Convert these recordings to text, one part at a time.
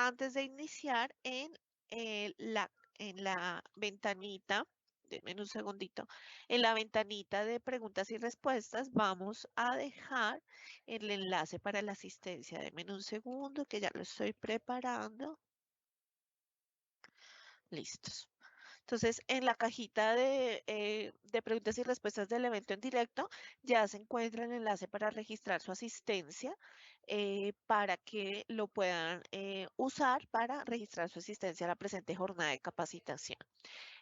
antes de iniciar en la ventanita, denme un segundito, en la ventanita de preguntas y respuestas vamos a dejar el enlace para la asistencia. Denme un segundo que ya lo estoy preparando. Listos. Entonces, en la cajita de preguntas y respuestas del evento en directo ya se encuentra el enlace para registrar su asistencia para que lo puedan usar para registrar su asistencia a la presente jornada de capacitación.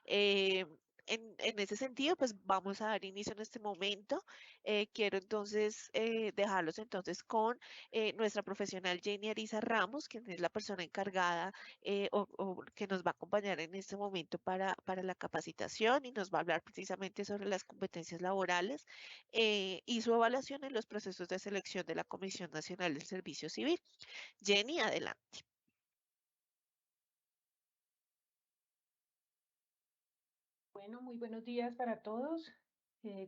Eh, en ese sentido, pues vamos a dar inicio en este momento. Quiero entonces dejarlos entonces con nuestra profesional Jenny Arisa Ramos, quien es la persona encargada o que nos va a acompañar en este momento para la capacitación y nos va a hablar precisamente sobre las competencias laborales y su evaluación en los procesos de selección de la Comisión Nacional del Servicio Civil. Jenny, adelante. Bueno, muy buenos días para todos.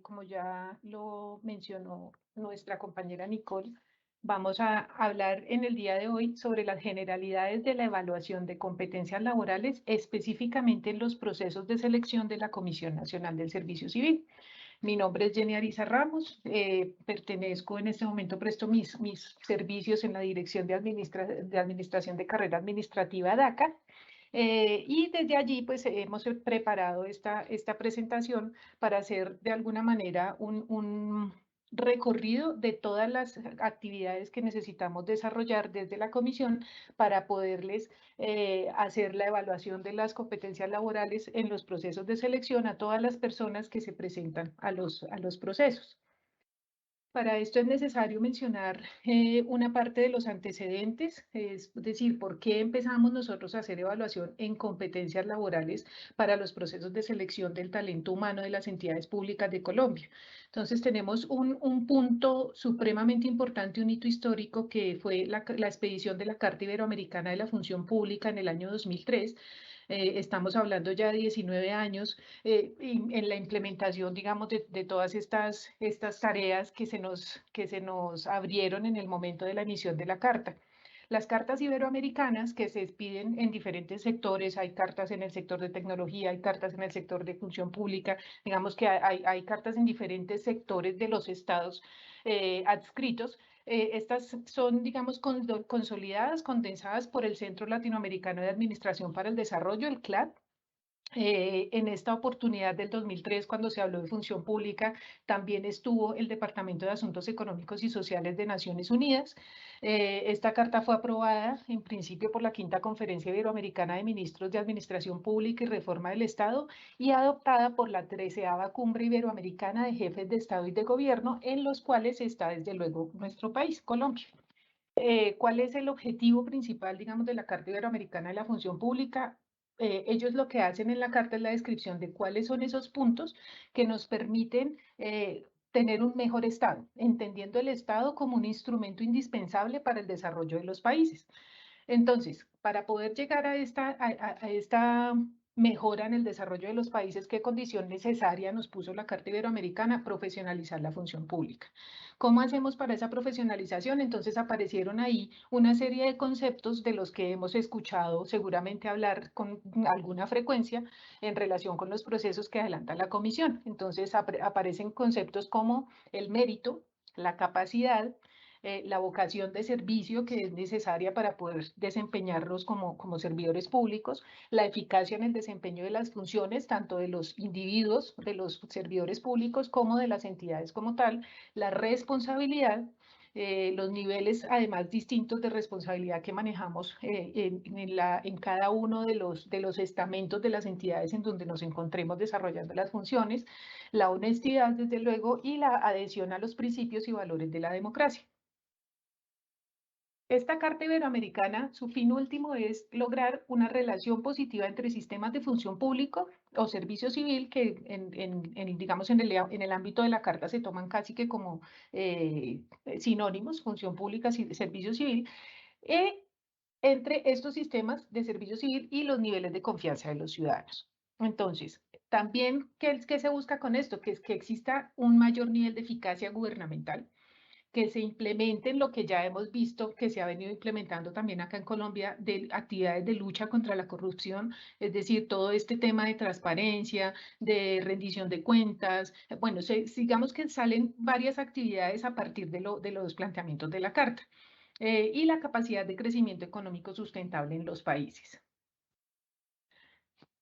Como ya lo mencionó nuestra compañera Nicole, vamos a hablar en el día de hoy sobre las generalidades de la evaluación de competencias laborales, específicamente en los procesos de selección de la Comisión Nacional del Servicio Civil. Mi nombre es Jenny Arisa Ramos, pertenezco en este momento, presto mis servicios en la Dirección de Administración de Carrera Administrativa DACA. Y desde allí pues hemos preparado esta presentación para hacer de alguna manera un recorrido de todas las actividades que necesitamos desarrollar desde la comisión para poderles hacer la evaluación de las competencias laborales en los procesos de selección a todas las personas que se presentan a los procesos. Para esto es necesario mencionar una parte de los antecedentes, es decir, por qué empezamos nosotros a hacer evaluación en competencias laborales para los procesos de selección del talento humano de las entidades públicas de Colombia. Entonces tenemos un punto supremamente importante, un hito histórico que fue la expedición de la Carta Iberoamericana de la Función Pública en el año 2003. Estamos hablando ya de 19 años en la implementación, digamos, de todas estas tareas que se nos abrieron en el momento de la emisión de la carta. Las cartas iberoamericanas que se expiden en diferentes sectores, hay cartas en el sector de tecnología, hay cartas en el sector de función pública, digamos que hay cartas en diferentes sectores de los estados adscritos. Estas son, digamos, consolidadas, condensadas por el Centro Latinoamericano de Administración para el Desarrollo, el CLAD. En esta oportunidad del 2003, cuando se habló de función pública, también estuvo el Departamento de Asuntos Económicos y Sociales de Naciones Unidas. Esta carta fue aprobada en principio por la Quinta Conferencia Iberoamericana de Ministros de Administración Pública y Reforma del Estado y adoptada por la 13ª Cumbre Iberoamericana de Jefes de Estado y de Gobierno, en los cuales está desde luego nuestro país, Colombia. ¿Cuál es el objetivo principal, digamos, de la Carta Iberoamericana de la Función Pública? Ellos lo que hacen en la carta es la descripción de cuáles son esos puntos que nos permiten tener un mejor Estado, entendiendo el Estado como un instrumento indispensable para el desarrollo de los países. Entonces, para poder llegar a esta mejora en el desarrollo de los países, ¿qué condición necesaria nos puso la Carta Iberoamericana? Profesionalizar la función pública. ¿Cómo hacemos para esa profesionalización? Entonces aparecieron ahí una serie de conceptos de los que hemos escuchado seguramente hablar con alguna frecuencia en relación con los procesos que adelanta la comisión. Entonces aparecen conceptos como el mérito, la capacidad, la vocación de servicio que es necesaria para poder desempeñarlos como servidores públicos, la eficacia en el desempeño de las funciones, tanto de los individuos, de los servidores públicos, como de las entidades como tal, la responsabilidad, los niveles además distintos de responsabilidad que manejamos en cada uno de los estamentos de las entidades en donde nos encontremos desarrollando las funciones, la honestidad, desde luego, y la adhesión a los principios y valores de la democracia. Esta Carta Iberoamericana, su fin último es lograr una relación positiva entre sistemas de función público o servicio civil, que digamos, en el ámbito de la Carta se toman casi que como sinónimos, función pública, servicio civil, entre estos sistemas de servicio civil y los niveles de confianza de los ciudadanos. Entonces, también, ¿qué se busca con esto? Que exista un mayor nivel de eficacia gubernamental, que se implementen lo que ya hemos visto que se ha venido implementando también acá en Colombia de actividades de lucha contra la corrupción, es decir, todo este tema de transparencia, de rendición de cuentas. Bueno, digamos que salen varias actividades a partir de los planteamientos de la Carta, y la capacidad de crecimiento económico sustentable en los países.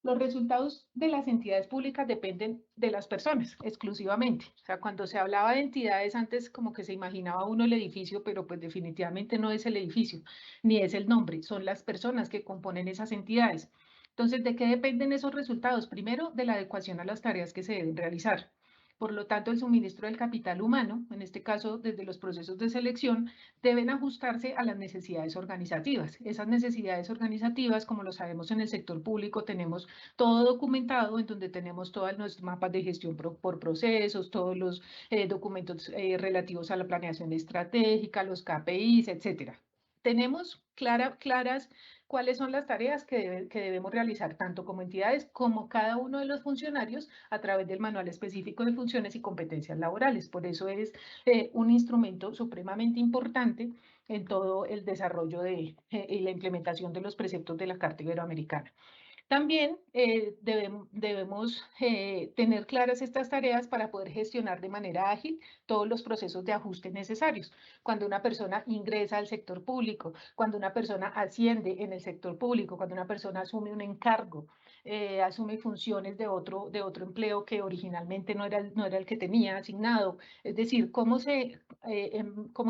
Los resultados de las entidades públicas dependen de las personas exclusivamente. O sea, cuando se hablaba de entidades antes como que se imaginaba uno el edificio, pero pues definitivamente no es el edificio, ni es el nombre, son las personas que componen esas entidades. Entonces, ¿de qué dependen esos resultados? Primero, de la adecuación a las tareas que se deben realizar. Por lo tanto, el suministro del capital humano, en este caso desde los procesos de selección, deben ajustarse a las necesidades organizativas. Esas necesidades organizativas, como lo sabemos en el sector público, tenemos todo documentado en donde tenemos todos los mapas de gestión por procesos, todos los documentos relativos a la planeación estratégica, los KPIs, etcétera. Tenemos claras cuáles son las tareas que debemos realizar, tanto como entidades como cada uno de los funcionarios a través del manual específico de funciones y competencias laborales. Por eso es un instrumento supremamente importante en todo el desarrollo y la implementación de los preceptos de la Carta Iberoamericana. También debemos tener claras estas tareas para poder gestionar de manera ágil todos los procesos de ajuste necesarios. Cuando una persona ingresa al sector público, cuando una persona asciende en el sector público, cuando una persona asume un encargo, asume funciones de otro empleo que originalmente no era el que tenía asignado. Es decir, cómo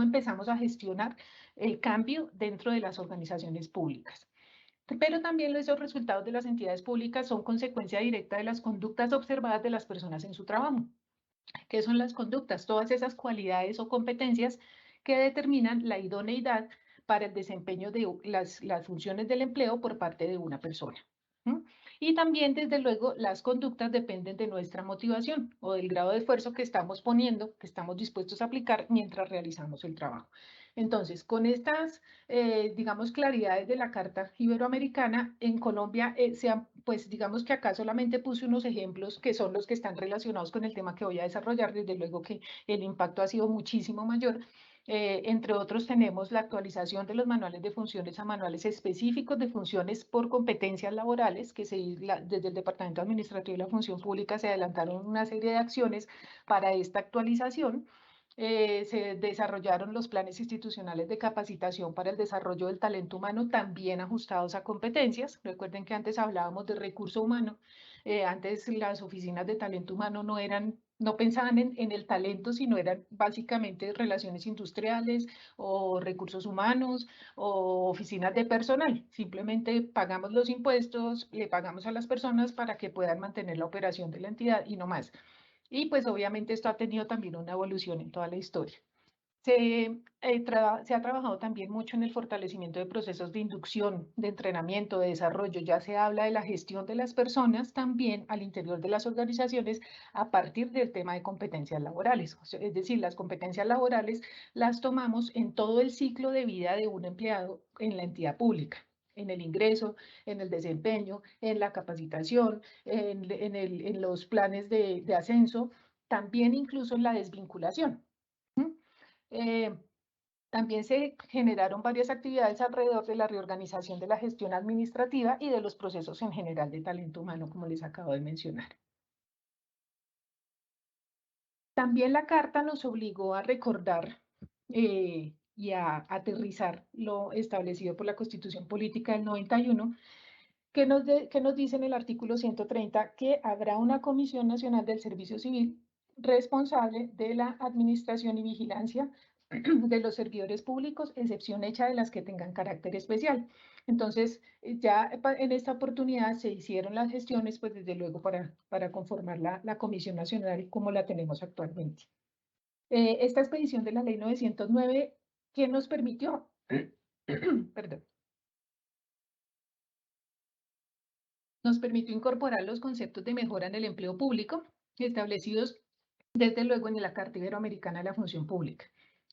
empezamos a gestionar el cambio dentro de las organizaciones públicas. Pero también esos resultados de las entidades públicas son consecuencia directa de las conductas observadas de las personas en su trabajo. ¿Qué son las conductas? Todas esas cualidades o competencias que determinan la idoneidad para el desempeño de las funciones del empleo por parte de una persona. Y también, desde luego, las conductas dependen de nuestra motivación o del grado de esfuerzo que estamos poniendo, que estamos dispuestos a aplicar mientras realizamos el trabajo. Entonces, con estas, digamos, claridades de la Carta Iberoamericana, en Colombia, pues digamos que acá solamente puse unos ejemplos que son los que están relacionados con el tema que voy a desarrollar, desde luego que el impacto ha sido muchísimo mayor. Entre otros, tenemos la actualización de los manuales de funciones a manuales específicos de funciones por competencias laborales, que desde el Departamento Administrativo de la Función Pública se adelantaron una serie de acciones para esta actualización. Se desarrollaron los planes institucionales de capacitación para el desarrollo del talento humano, también ajustados a competencias. Recuerden que antes hablábamos de recurso humano. Antes las oficinas de talento humano no pensaban en el talento, sino eran básicamente relaciones industriales o recursos humanos o oficinas de personal. Simplemente pagamos los impuestos, le pagamos a las personas para que puedan mantener la operación de la entidad y no más. Y pues obviamente esto ha tenido también una evolución en toda la historia. Se ha trabajado también mucho en el fortalecimiento de procesos de inducción, de entrenamiento, de desarrollo. Ya se habla de la gestión de las personas también al interior de las organizaciones a partir del tema de competencias laborales. O sea, es decir, las competencias laborales las tomamos en todo el ciclo de vida de un empleado en la entidad pública, en el ingreso, en el desempeño, en la capacitación, en los planes de ascenso, también incluso en la desvinculación. Eh, También se generaron varias actividades alrededor de la reorganización de la gestión administrativa y de los procesos en general de talento humano, como les acabo de mencionar. También la Carta nos obligó a recordar y a aterrizar lo establecido por la Constitución Política del 91, que nos dice en el artículo 130 que habrá una Comisión Nacional del Servicio Civil responsable de la administración y vigilancia de los servidores públicos, excepción hecha de las que tengan carácter especial. Entonces, en esta oportunidad se hicieron las gestiones, pues desde luego para conformar la Comisión Nacional como la tenemos actualmente. Esta expedición de la Ley 909, ¿qué nos permitió? Perdón. Nos permitió incorporar los conceptos de mejora en el empleo público establecidos desde luego en la Carta Iberoamericana de la Función Pública,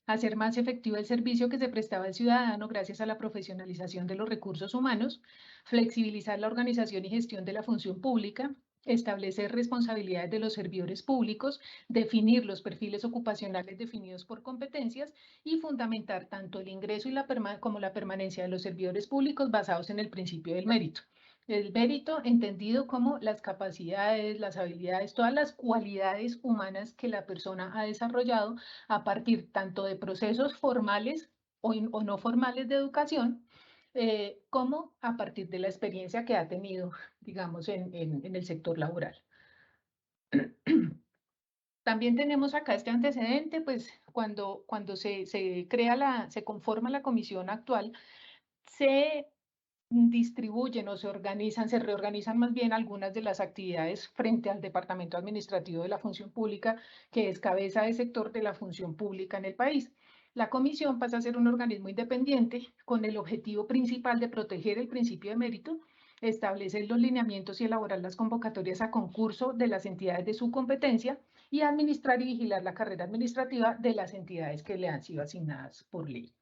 hacer más efectivo el servicio que se prestaba al ciudadano gracias a la profesionalización de los recursos humanos, flexibilizar la organización y gestión de la función pública, establecer responsabilidades de los servidores públicos, definir los perfiles ocupacionales definidos por competencias y fundamentar tanto el ingreso y como la permanencia de los servidores públicos basados en el principio del mérito. El mérito entendido como las capacidades, las habilidades, todas las cualidades humanas que la persona ha desarrollado a partir tanto de procesos formales o no formales de educación, como a partir de la experiencia que ha tenido, digamos, en el sector laboral. También tenemos acá este antecedente, pues cuando se conforma la comisión actual, se distribuyen o se reorganizan más bien algunas de las actividades frente al Departamento Administrativo de la Función Pública, que es cabeza de sector de la función pública en el país. La comisión pasa a ser un organismo independiente con el objetivo principal de proteger el principio de mérito, establecer los lineamientos y elaborar las convocatorias a concurso de las entidades de su competencia y administrar y vigilar la carrera administrativa de las entidades que le han sido asignadas por ley.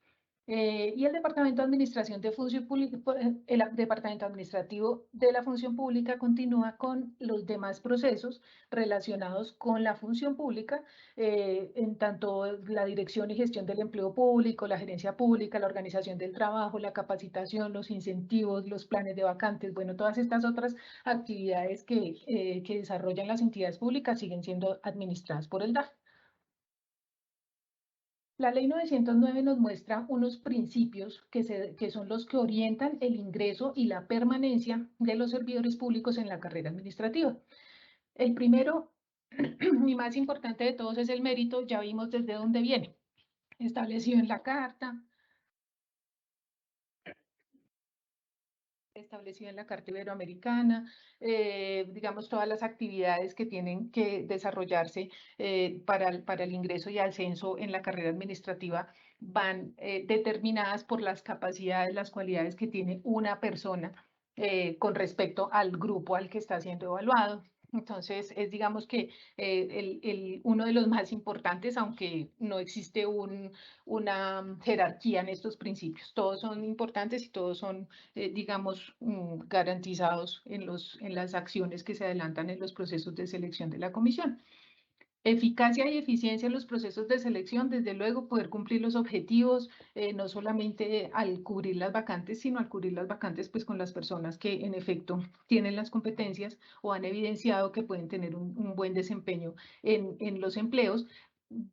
Y el Departamento de Administración de Función Pública, el Departamento Administrativo de la Función Pública continúa con los demás procesos relacionados con la función pública, en tanto la dirección y gestión del empleo público, la gerencia pública, la organización del trabajo, la capacitación, los incentivos, los planes de vacantes, bueno, todas estas otras actividades que desarrollan las entidades públicas siguen siendo administradas por el DAF. La ley 909 nos muestra unos principios que son los que orientan el ingreso y la permanencia de los servidores públicos en la carrera administrativa. El primero y más importante de todos es el mérito, ya vimos desde dónde viene, establecido en la Carta, establecido en la Carta Iberoamericana, digamos, todas las actividades que tienen que desarrollarse para el ingreso y ascenso en la carrera administrativa van determinadas por las capacidades, las cualidades que tiene una persona con respecto al grupo al que está siendo evaluado. Entonces, es digamos que uno de los más importantes, aunque no existe una jerarquía en estos principios. Todos son importantes y todos son digamos, garantizados en las acciones que se adelantan en los procesos de selección de la comisión. Eficacia y eficiencia en los procesos de selección, desde luego poder cumplir los objetivos, no solamente al cubrir las vacantes, sino al cubrir las vacantes pues con las personas que en efecto tienen las competencias o han evidenciado que pueden tener un buen desempeño en los empleos.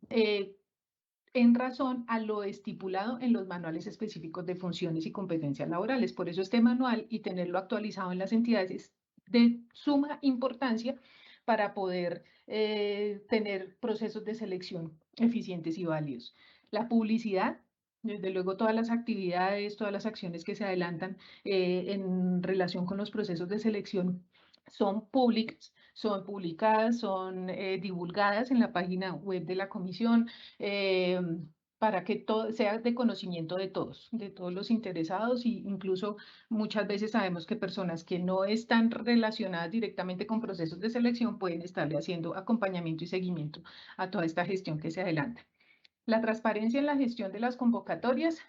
En razón a lo estipulado en los manuales específicos de funciones y competencias laborales. Por eso este manual y tenerlo actualizado en las entidades es de suma importancia para poder tener procesos de selección eficientes y válidos. La publicidad, desde luego todas las actividades, todas las acciones que se adelantan en relación con los procesos de selección son públicas, son publicadas, son divulgadas en la página web de la comisión, eh, para que todo sea de conocimiento de todos los interesados, y incluso muchas veces sabemos que personas que no están relacionadas directamente con procesos de selección pueden estarle haciendo acompañamiento y seguimiento a toda esta gestión que se adelanta. La transparencia en la gestión de las convocatorias,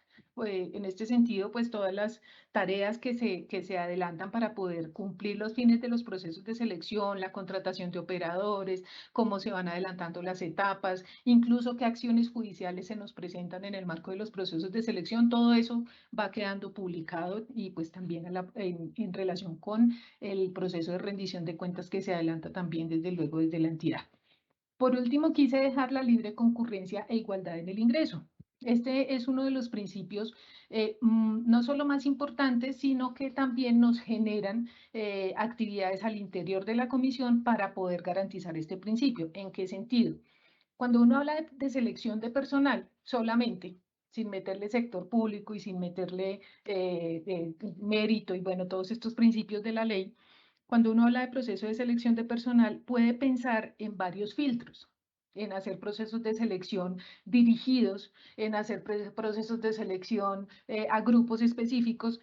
en este sentido, pues todas las tareas que se adelantan para poder cumplir los fines de los procesos de selección, la contratación de operadores, cómo se van adelantando las etapas, incluso qué acciones judiciales se nos presentan en el marco de los procesos de selección, todo eso va quedando publicado y pues también en relación con el proceso de rendición de cuentas que se adelanta también desde luego desde la entidad. Por último, quise dejar la libre concurrencia e igualdad en el ingreso. Este es uno de los principios no solo más importantes, sino que también nos generan actividades al interior de la comisión para poder garantizar este principio. ¿En qué sentido? Cuando uno habla de selección de personal solamente, sin meterle sector público y sin meterle mérito y bueno, todos estos principios de la ley, cuando uno habla de proceso de selección de personal, puede pensar en varios filtros, en hacer procesos de selección dirigidos, en hacer procesos de selección a grupos específicos.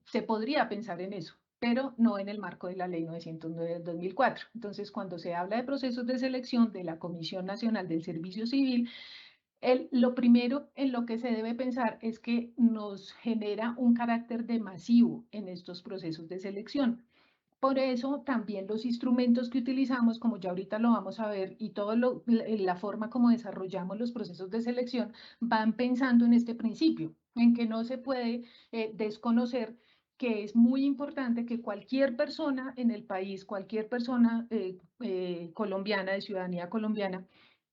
Se podría pensar en eso, pero no en el marco de la Ley 909 del 2004. Entonces, cuando se habla de procesos de selección de la Comisión Nacional del Servicio Civil, lo primero en lo que se debe pensar es que nos genera un carácter de masivo en estos procesos de selección. Por eso también los instrumentos que utilizamos, como ya ahorita lo vamos a ver, y toda la forma como desarrollamos los procesos de selección, van pensando en este principio, en que no se puede desconocer que es muy importante que cualquier persona en el país, cualquier persona colombiana, de ciudadanía colombiana,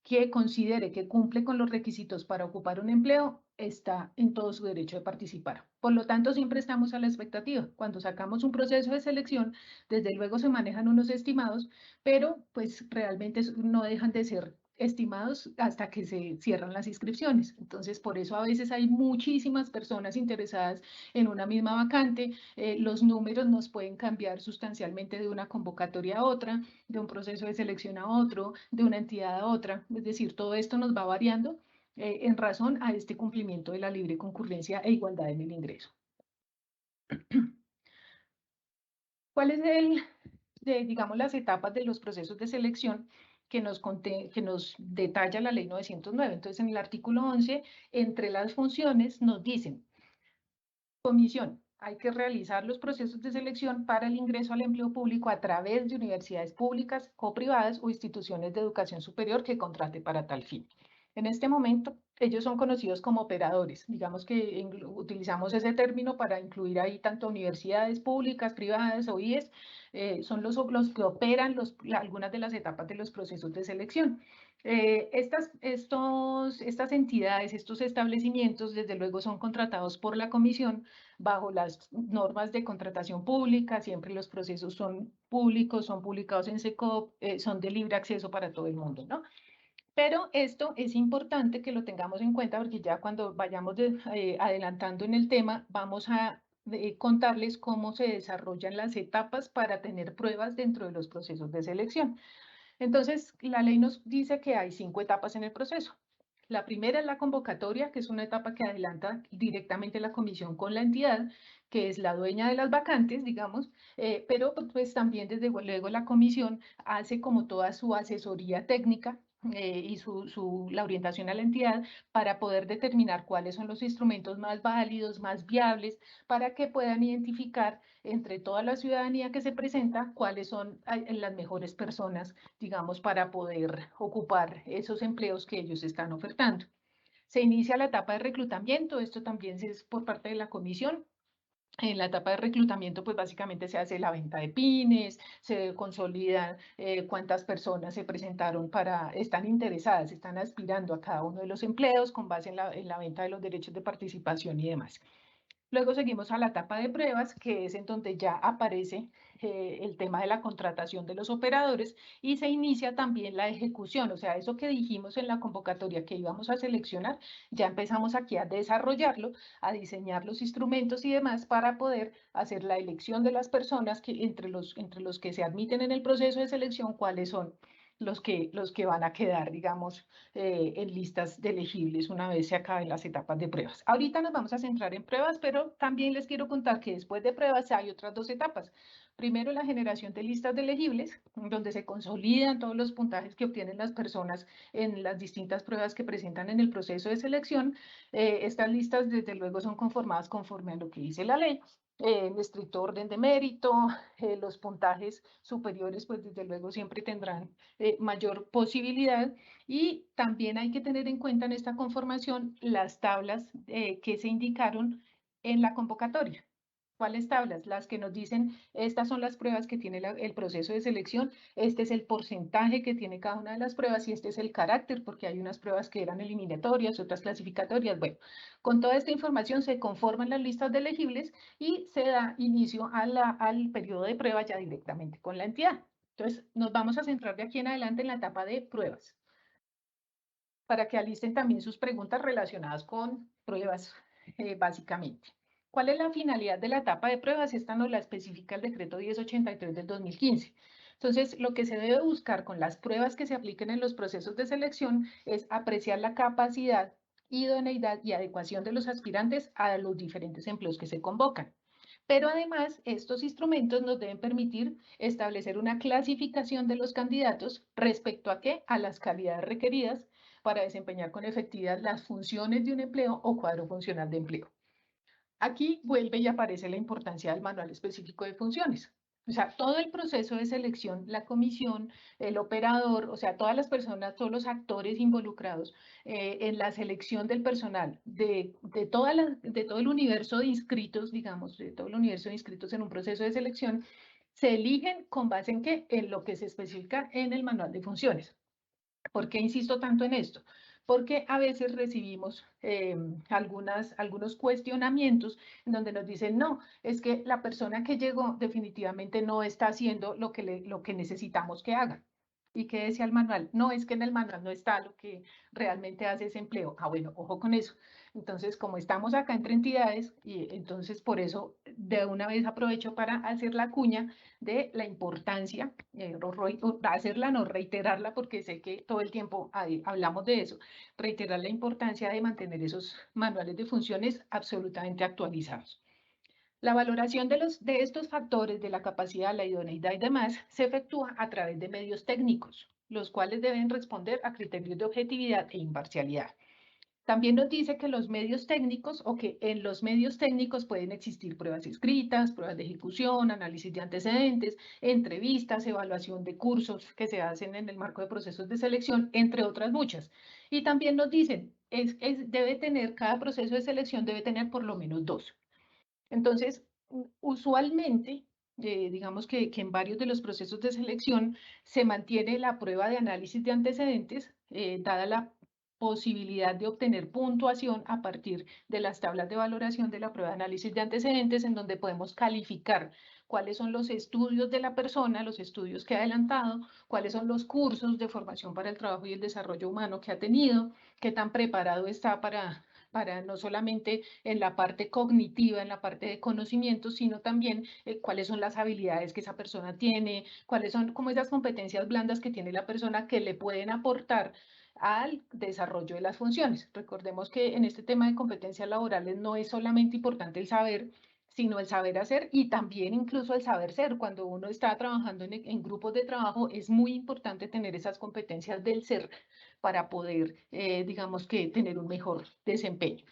que considere que cumple con los requisitos para ocupar un empleo, está en todo su derecho de participar. Por lo tanto, siempre estamos a la expectativa. Cuando sacamos un proceso de selección, desde luego se manejan unos estimados, pero pues realmente no dejan de ser estimados hasta que se cierran las inscripciones. Entonces, por eso a veces hay muchísimas personas interesadas en una misma vacante. Los números nos pueden cambiar sustancialmente de una convocatoria a otra, de un proceso de selección a otro, de una entidad a otra. Es decir, todo esto nos va variando en razón a este cumplimiento de la libre concurrencia e igualdad en el ingreso. ¿Cuál es digamos, las etapas de los procesos de selección que nos detalla la ley 909? Entonces, en el artículo 11, entre las funciones nos dicen, comisión, hay que realizar los procesos de selección para el ingreso al empleo público a través de universidades públicas o privadas o instituciones de educación superior que contrate para tal fin. En este momento, ellos son conocidos como operadores. Digamos que utilizamos ese término para incluir ahí tanto universidades públicas, privadas o IES, son los que operan algunas de las etapas de los procesos de selección. Estas entidades, estos establecimientos, desde luego son contratados por la comisión bajo las normas de contratación pública, siempre los procesos son públicos, son publicados en SECOP, son de libre acceso para todo el mundo, ¿no? Pero esto es importante que lo tengamos en cuenta porque ya cuando vayamos adelantando en el tema, vamos a contarles cómo se desarrollan las etapas para tener pruebas dentro de los procesos de selección. Entonces, la ley nos dice que hay 5 etapas en el proceso. La primera es la convocatoria, que es una etapa que adelanta directamente la comisión con la entidad, que es la dueña de las vacantes, digamos, pero pues también desde luego la comisión hace como toda su asesoría técnica y la orientación a la entidad para poder determinar cuáles son los instrumentos más válidos, más viables, para que puedan identificar entre toda la ciudadanía que se presenta cuáles son las mejores personas, digamos, para poder ocupar esos empleos que ellos están ofertando. Se inicia la etapa de reclutamiento, esto también es por parte de la comisión. En la etapa de reclutamiento, pues básicamente se hace la venta de pines, se consolidan cuántas personas se presentaron están interesadas, están aspirando a cada uno de los empleos con base en la venta de los derechos de participación y demás. Luego seguimos a la etapa de pruebas, que es en donde ya aparece el tema de la contratación de los operadores y se inicia también la ejecución, o sea, eso que dijimos en la convocatoria que íbamos a seleccionar, ya empezamos aquí a desarrollarlo, a diseñar los instrumentos y demás para poder hacer la elección de las personas que entre los que se admiten en el proceso de selección, cuáles son los que van a quedar, digamos, en listas de elegibles una vez se acaben las etapas de pruebas. Ahorita nos vamos a centrar en pruebas, pero también les quiero contar que después de pruebas hay otras 2 etapas. Primero, la generación de listas de elegibles, donde se consolidan todos los puntajes que obtienen las personas en las distintas pruebas que presentan en el proceso de selección. Estas listas, desde luego, son conformadas conforme a lo que dice la ley en estricto orden de mérito, los puntajes superiores, pues desde luego siempre tendrán mayor posibilidad y también hay que tener en cuenta en esta conformación las tablas que se indicaron en la convocatoria. ¿Cuáles tablas? Las que nos dicen, estas son las pruebas que tiene el proceso de selección, este es el porcentaje que tiene cada una de las pruebas y este es el carácter, porque hay unas pruebas que eran eliminatorias, otras clasificatorias. Bueno, con toda esta información se conforman las listas de elegibles y se da inicio al periodo de prueba ya directamente con la entidad. Entonces, nos vamos a centrar de aquí en adelante en la etapa de pruebas, para que alisten también sus preguntas relacionadas con pruebas, básicamente. ¿Cuál es la finalidad de la etapa de pruebas? Esta nos la especifica el decreto 1083 del 2015. Entonces, lo que se debe buscar con las pruebas que se apliquen en los procesos de selección es apreciar la capacidad, idoneidad y adecuación de los aspirantes a los diferentes empleos que se convocan. Pero además, estos instrumentos nos deben permitir establecer una clasificación de los candidatos respecto a qué? A las calidades requeridas para desempeñar con efectividad las funciones de un empleo o cuadro funcional de empleo. Aquí vuelve y aparece la importancia del manual específico de funciones. O sea, todo el proceso de selección, la comisión, el operador, o sea, todas las personas, todos los actores involucrados en la selección del personal, de todo el universo de inscritos, digamos, de todo el universo de inscritos en un proceso de selección, se eligen con base en qué, en lo que se especifica en el manual de funciones. ¿Por qué insisto tanto en esto? Porque a veces recibimos algunos cuestionamientos en donde nos dicen, no, es que la persona que llegó definitivamente no está haciendo lo que necesitamos que haga. ¿Y qué decía el manual? No, es que en el manual no está lo que realmente hace ese empleo. Ah, bueno, ojo con eso. Entonces, como estamos acá entre entidades, y entonces por eso de una vez aprovecho para hacer la cuña de la importancia, hacerla, no reiterarla, porque sé que todo el tiempo hablamos de eso, reiterar la importancia de mantener esos manuales de funciones absolutamente actualizados. La valoración de estos factores de la capacidad, la idoneidad y demás se efectúa a través de medios técnicos, los cuales deben responder a criterios de objetividad e imparcialidad. También nos dice que los medios técnicos o que en los medios técnicos pueden existir pruebas escritas, pruebas de ejecución, análisis de antecedentes, entrevistas, evaluación de cursos que se hacen en el marco de procesos de selección, entre otras muchas. Y también nos dicen, debe tener, cada proceso de selección debe tener por lo menos dos. Entonces, usualmente, digamos que en varios de los procesos de selección se mantiene la prueba de análisis de antecedentes, dada la posibilidad de obtener puntuación a partir de las tablas de valoración de la prueba de análisis de antecedentes, en donde podemos calificar cuáles son los estudios de la persona, los estudios que ha adelantado, cuáles son los cursos de formación para el trabajo y el desarrollo humano que ha tenido, qué tan preparado está para no solamente en la parte cognitiva, en la parte de conocimiento, sino también cuáles son las habilidades que esa persona tiene, cuáles son como esas competencias blandas que tiene la persona que le pueden aportar al desarrollo de las funciones. Recordemos que en este tema de competencias laborales no es solamente importante el saber, sino el saber hacer y también incluso el saber ser. Cuando uno está trabajando en grupos de trabajo, es muy importante tener esas competencias del ser para poder, digamos que, tener un mejor desempeño.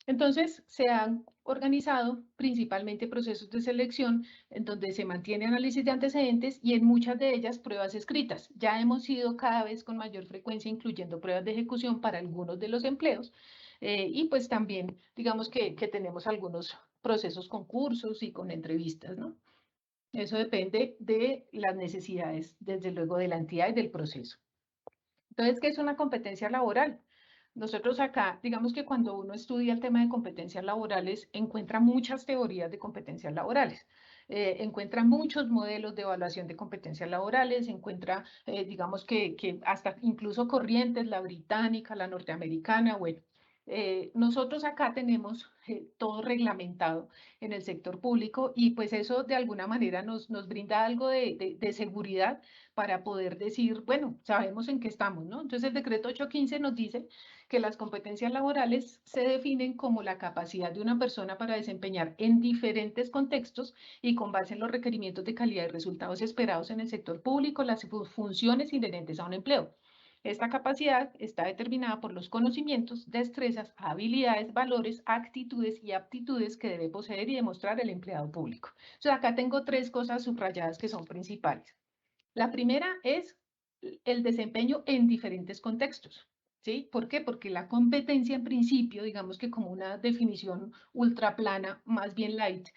Entonces, se han organizado principalmente procesos de selección en donde se mantiene análisis de antecedentes y en muchas de ellas pruebas escritas. Ya hemos ido cada vez con mayor frecuencia incluyendo pruebas de ejecución para algunos de los empleos y pues también digamos que tenemos algunos procesos con cursos y con entrevistas, ¿no? Eso depende de las necesidades, desde luego, de la entidad y del proceso. Entonces, ¿qué es una competencia laboral? Nosotros acá, digamos que cuando uno estudia el tema de competencias laborales, encuentra muchas teorías de competencias laborales, encuentra muchos modelos de evaluación de competencias laborales, encuentra, digamos que hasta incluso corrientes, la británica, la norteamericana, bueno. Nosotros acá tenemos todo reglamentado en el sector público y pues eso de alguna manera nos brinda algo de seguridad para poder decir, bueno, sabemos en qué estamos, ¿no? Entonces el decreto 815 nos dice que las competencias laborales se definen como la capacidad de una persona para desempeñar en diferentes contextos y con base en los requerimientos de calidad y resultados esperados en el sector público, las funciones inherentes a un empleo. Esta capacidad está determinada por los conocimientos, destrezas, habilidades, valores, actitudes y aptitudes que debe poseer y demostrar el empleado público. Entonces, acá tengo tres cosas subrayadas que son principales. La primera es el desempeño en diferentes contextos. ¿Sí? ¿Por qué? Porque la competencia en principio, digamos que como una definición ultra plana, más bien light,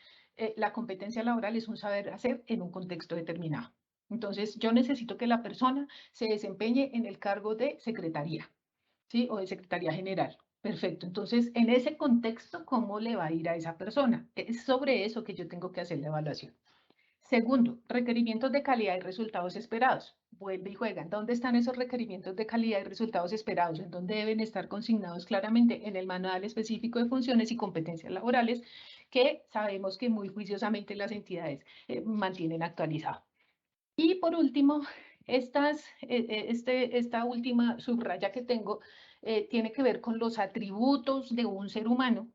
la competencia laboral es un saber hacer en un contexto determinado. Entonces, yo necesito que la persona se desempeñe en el cargo de secretaría, ¿sí? O de secretaría general. Perfecto. Entonces, en ese contexto, ¿cómo le va a ir a esa persona? Es sobre eso que yo tengo que hacer la evaluación. Segundo, requerimientos de calidad y resultados esperados. Vuelve y juega. ¿Dónde están esos requerimientos de calidad y resultados esperados? ¿En dónde deben estar consignados claramente? En el manual específico de funciones y competencias laborales que sabemos que muy juiciosamente las entidades mantienen actualizado. Y por último, esta última subraya que tengo tiene que ver con los atributos de un ser humano.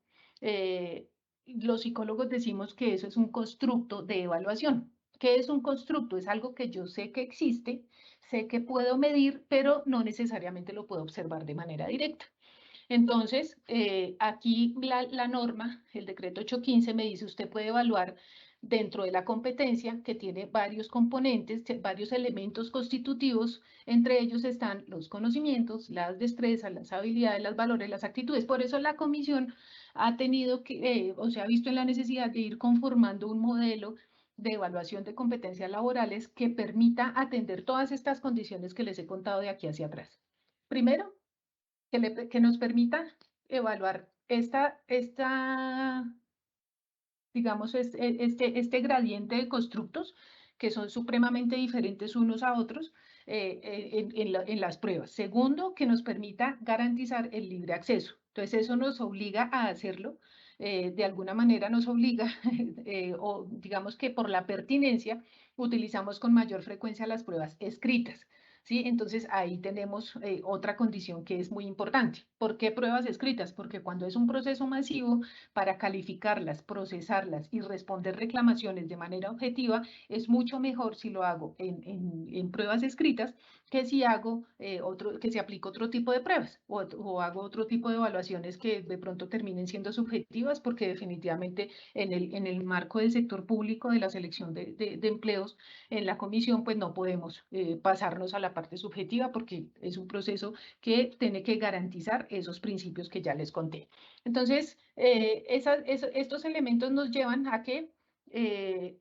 Los psicólogos decimos que eso es un constructo de evaluación. ¿Qué es un constructo? Es algo que yo sé que existe, sé que puedo medir, pero no necesariamente lo puedo observar de manera directa. Entonces, aquí la norma, el decreto 815 me dice, usted puede evaluar dentro de la competencia que tiene varios componentes, varios elementos constitutivos. Entre ellos están los conocimientos, las destrezas, las habilidades, los valores, las actitudes. Por eso la comisión ha tenido que, o se ha visto en la necesidad de ir conformando un modelo de evaluación de competencias laborales que permita atender todas estas condiciones que les he contado de aquí hacia atrás. Primero, que nos permita evaluar digamos, este gradiente de constructos que son supremamente diferentes unos a otros en las pruebas. Segundo, que nos permita garantizar el libre acceso. Entonces, eso nos obliga a hacerlo. De alguna manera nos obliga, o digamos que por la pertinencia, utilizamos con mayor frecuencia las pruebas escritas. ¿Sí? Entonces ahí tenemos otra condición que es muy importante. ¿Por qué pruebas escritas? Porque cuando es un proceso masivo, para calificarlas, procesarlas y responder reclamaciones de manera objetiva, es mucho mejor si lo hago en pruebas escritas que si hago que si aplico otro tipo de pruebas o hago otro tipo de evaluaciones que de pronto terminen siendo subjetivas, porque definitivamente en el marco del sector público de la selección de empleos en la comisión, pues no podemos pasarnos a la parte subjetiva porque es un proceso que tiene que garantizar esos principios que ya les conté. Entonces, estos elementos nos llevan a que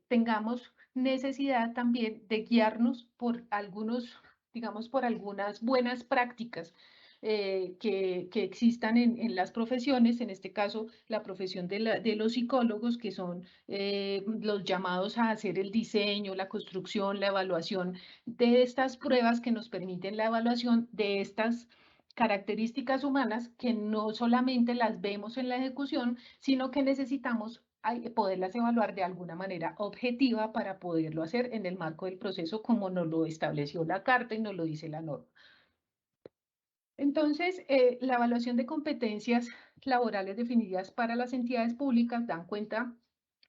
tengamos necesidad también de guiarnos por algunos, digamos, por algunas buenas prácticas que existan en las profesiones, en este caso la profesión de los psicólogos, que son los llamados a hacer el diseño, la construcción, la evaluación de estas pruebas que nos permiten la evaluación de estas características humanas que no solamente las vemos en la ejecución, sino que necesitamos poderlas evaluar de alguna manera objetiva para poderlo hacer en el marco del proceso como nos lo estableció la carta y nos lo dice la norma. Entonces, la evaluación de competencias laborales definidas para las entidades públicas dan cuenta,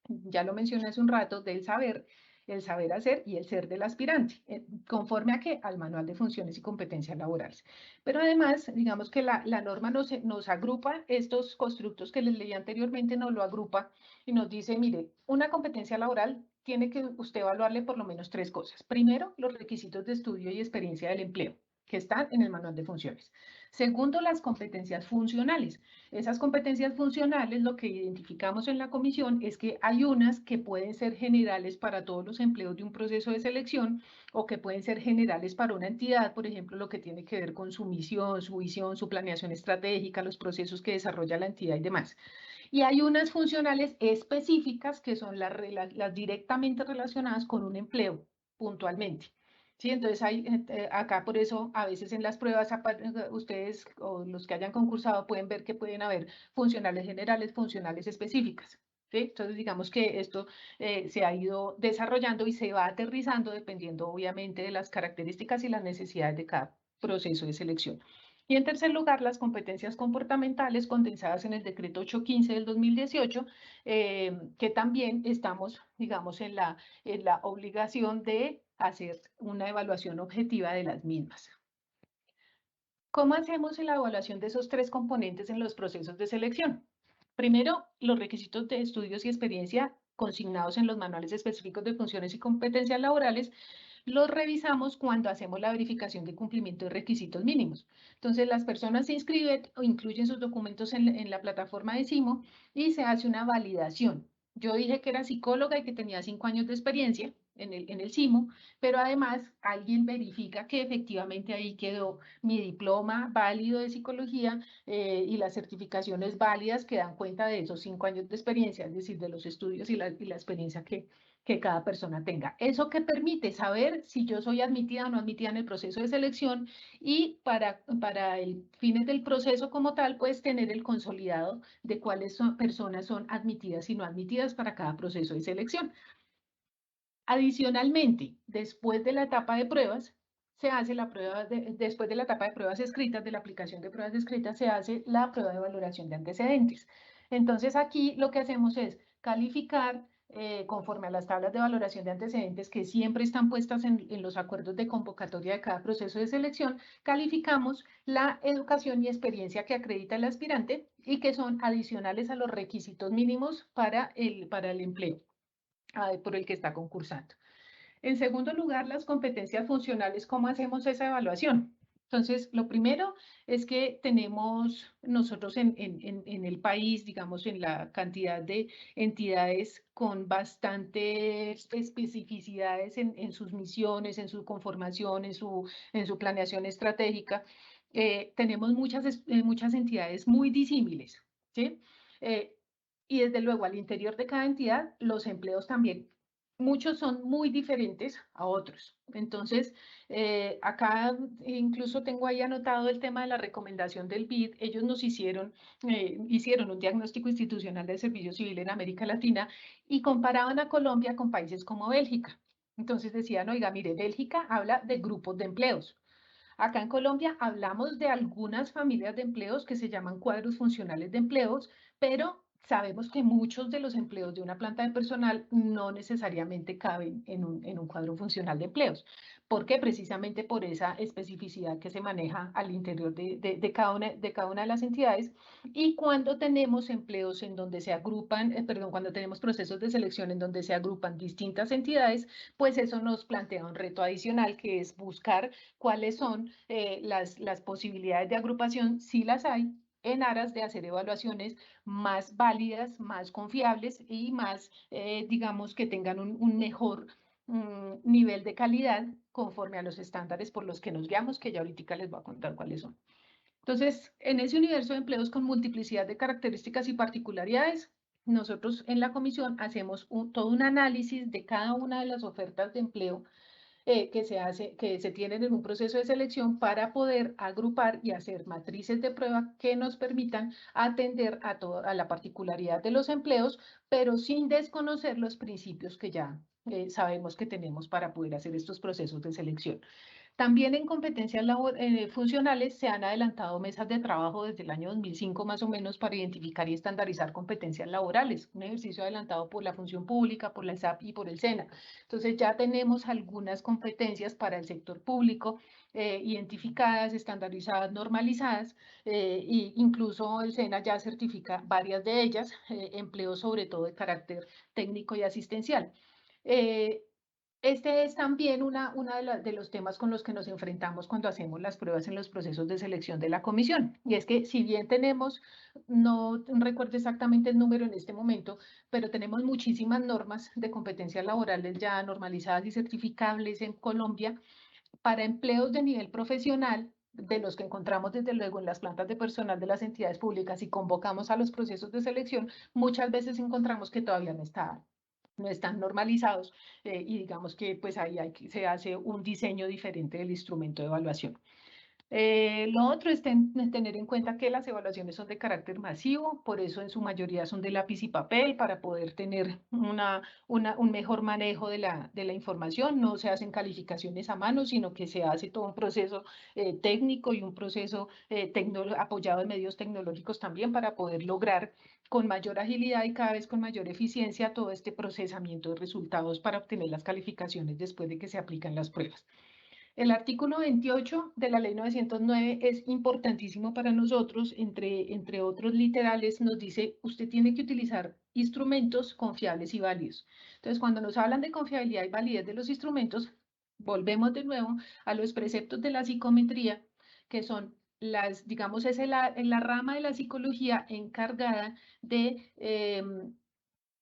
ya lo mencioné hace un rato, del saber, el saber hacer y el ser del aspirante, conforme a qué, al manual de funciones y competencias laborales. Pero además, digamos que la norma nos agrupa estos constructos que les leí anteriormente, nos lo agrupa y nos dice, mire, una competencia laboral tiene que usted evaluarle por lo menos tres cosas. Primero, los requisitos de estudio y experiencia del empleo que están en el manual de funciones. Segundo, las competencias funcionales. Esas competencias funcionales, lo que identificamos en la comisión es que hay unas que pueden ser generales para todos los empleos de un proceso de selección o que pueden ser generales para una entidad, por ejemplo, lo que tiene que ver con su misión, su visión, su planeación estratégica, los procesos que desarrolla la entidad y demás. Y hay unas funcionales específicas que son las directamente relacionadas con un empleo puntualmente. Sí, entonces hay, acá por eso a veces en las pruebas ustedes o los que hayan concursado pueden ver que pueden haber funcionales generales, funcionales específicas. ¿Sí? Entonces digamos que esto se ha ido desarrollando y se va aterrizando dependiendo obviamente de las características y las necesidades de cada proceso de selección. Y en tercer lugar, las competencias comportamentales condensadas en el decreto 815 del 2018, que también estamos, digamos, en la obligación de hacer una evaluación objetiva de las mismas. ¿Cómo hacemos la evaluación de esos tres componentes en los procesos de selección? Primero, los requisitos de estudios y experiencia consignados en los manuales específicos de funciones y competencias laborales los revisamos cuando hacemos la verificación de cumplimiento de requisitos mínimos. Entonces, las personas se inscriben o incluyen sus documentos en la plataforma de CIMO y se hace una validación. Yo dije que era psicóloga y que tenía 5 años de experiencia en el CIMO, pero además alguien verifica que efectivamente ahí quedó mi diploma válido de psicología y las certificaciones válidas que dan cuenta de esos 5 años de experiencia, es decir, de los estudios y la experiencia que cada persona tenga. Eso que permite saber si yo soy admitida o no admitida en el proceso de selección y para el fines del proceso como tal, pues tener el consolidado de cuáles personas son admitidas y no admitidas para cada proceso de selección. Adicionalmente, después de la etapa de pruebas, se hace la prueba, después de la etapa de pruebas escritas, de la aplicación de pruebas escritas, se hace la prueba de valoración de antecedentes. Entonces aquí lo que hacemos es calificar conforme a las tablas de valoración de antecedentes que siempre están puestas en los acuerdos de convocatoria de cada proceso de selección, calificamos la educación y experiencia que acredita el aspirante y que son adicionales a los requisitos mínimos para el empleo. por el que está concursando. En segundo lugar, las competencias funcionales, ¿cómo hacemos esa evaluación? Entonces, lo primero es que tenemos nosotros en el país, digamos, en la cantidad de entidades con bastantes especificidades en sus misiones, en su conformación, en su planeación estratégica, tenemos muchas entidades muy disímiles, ¿sí? Eh, y desde luego, al interior de cada entidad, los empleos también muchos son muy diferentes a otros. Entonces, acá incluso tengo ahí anotado el tema de la recomendación del BID. Ellos nos hicieron un diagnóstico institucional del servicio civil en América Latina y comparaban a Colombia con países como Bélgica. Entonces decían, oiga, mire, Bélgica habla de grupos de empleos. Acá en Colombia hablamos de algunas familias de empleos que se llaman cuadros funcionales de empleos, pero sabemos que muchos de los empleos de una planta de personal no necesariamente caben en un cuadro funcional de empleos. ¿Por qué? Precisamente por esa especificidad que se maneja al interior de cada una de las entidades. Y cuando tenemos empleos en donde se agrupan, perdón, cuando tenemos procesos de selección en donde se agrupan distintas entidades, pues eso nos plantea un reto adicional que es buscar cuáles son las posibilidades de agrupación, si las hay, en aras de hacer evaluaciones más válidas, más confiables y más, digamos, que tengan un mejor nivel de calidad conforme a los estándares por los que nos guiamos, que ya ahorita les voy a contar cuáles son. Entonces, en ese universo de empleos con multiplicidad de características y particularidades, nosotros en la comisión hacemos todo un análisis de cada una de las ofertas de empleo que se tienen en un proceso de selección para poder agrupar y hacer matrices de prueba que nos permitan atender a la particularidad de los empleos, pero sin desconocer los principios que ya sabemos que tenemos para poder hacer estos procesos de selección. También en competencias funcionales se han adelantado mesas de trabajo desde el año 2005 más o menos para identificar y estandarizar competencias laborales, un ejercicio adelantado por la función pública, por la ESAP y por el SENA. Entonces ya tenemos algunas competencias para el sector público identificadas, estandarizadas, normalizadas, e incluso el SENA ya certifica varias de ellas, empleos sobre todo de carácter técnico y asistencial. Eh, este es también de los temas con los que nos enfrentamos cuando hacemos las pruebas en los procesos de selección de la comisión. Y es que si bien tenemos, no recuerdo exactamente el número en este momento, pero tenemos muchísimas normas de competencias laborales ya normalizadas y certificables en Colombia para empleos de nivel profesional, de los que encontramos desde luego en las plantas de personal de las entidades públicas y convocamos a los procesos de selección, muchas veces encontramos que todavía no están normalizados y digamos que pues ahí se hace un diseño diferente del instrumento de evaluación. Lo otro es tener en cuenta que las evaluaciones son de carácter masivo, por eso en su mayoría son de lápiz y papel para poder tener un mejor manejo de la información. No se hacen calificaciones a mano, sino que se hace todo un proceso técnico y un proceso apoyado en medios tecnológicos también para poder lograr con mayor agilidad y cada vez con mayor eficiencia todo este procesamiento de resultados para obtener las calificaciones después de que se aplican las pruebas. El artículo 28 de la Ley 909 es importantísimo para nosotros, entre otros literales, nos dice, usted tiene que utilizar instrumentos confiables y válidos. Entonces, cuando nos hablan de confiabilidad y validez de los instrumentos, volvemos de nuevo a los preceptos de la psicometría, que son digamos, es la rama de la psicología encargada de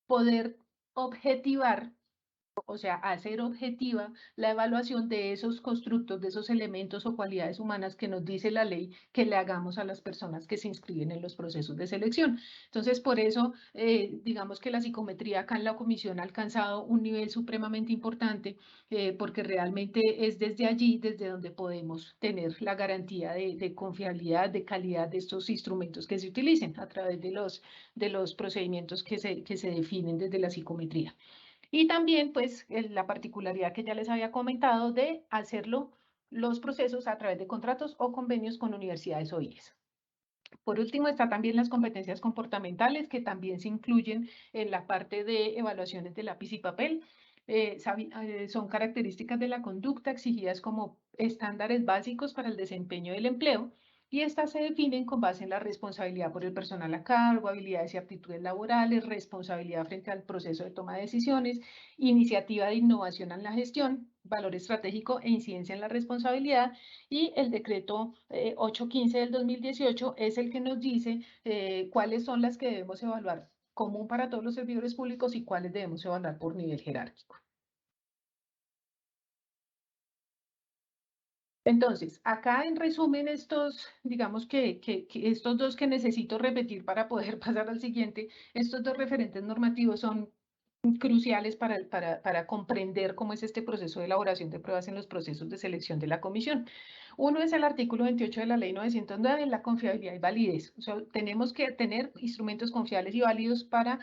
poder objetivar, o sea, hacer objetiva la evaluación de esos constructos, de esos elementos o cualidades humanas que nos dice la ley que le hagamos a las personas que se inscriben en los procesos de selección. Entonces, por eso, digamos que la psicometría acá en la comisión ha alcanzado un nivel supremamente importante, porque realmente es desde allí, desde donde podemos tener la garantía de confiabilidad, de calidad de estos instrumentos que se utilicen a través de los procedimientos que se definen desde la psicometría. Y también, pues, la particularidad que ya les había comentado de hacerlo los procesos a través de contratos o convenios con universidades o IES. Por último, está también las competencias comportamentales, que también se incluyen en la parte de evaluaciones de lápiz y papel. Son características de la conducta exigidas como estándares básicos para el desempeño del empleo y estas se definen con base en la responsabilidad por el personal a cargo, habilidades y aptitudes laborales, responsabilidad frente al proceso de toma de decisiones, iniciativa de innovación en la gestión, valor estratégico e incidencia en la responsabilidad. Y el decreto 815 del 2018 es el que nos dice cuáles son las que debemos evaluar común para todos los servidores públicos y cuáles debemos evaluar por nivel jerárquico. Entonces, acá en resumen, estos, digamos que estos dos que necesito repetir para poder pasar al siguiente, estos dos referentes normativos son cruciales para comprender cómo es este proceso de elaboración de pruebas en los procesos de selección de la comisión. Uno es el artículo 28 de la Ley 909, la confiabilidad y validez. O sea, tenemos que tener instrumentos confiables y válidos para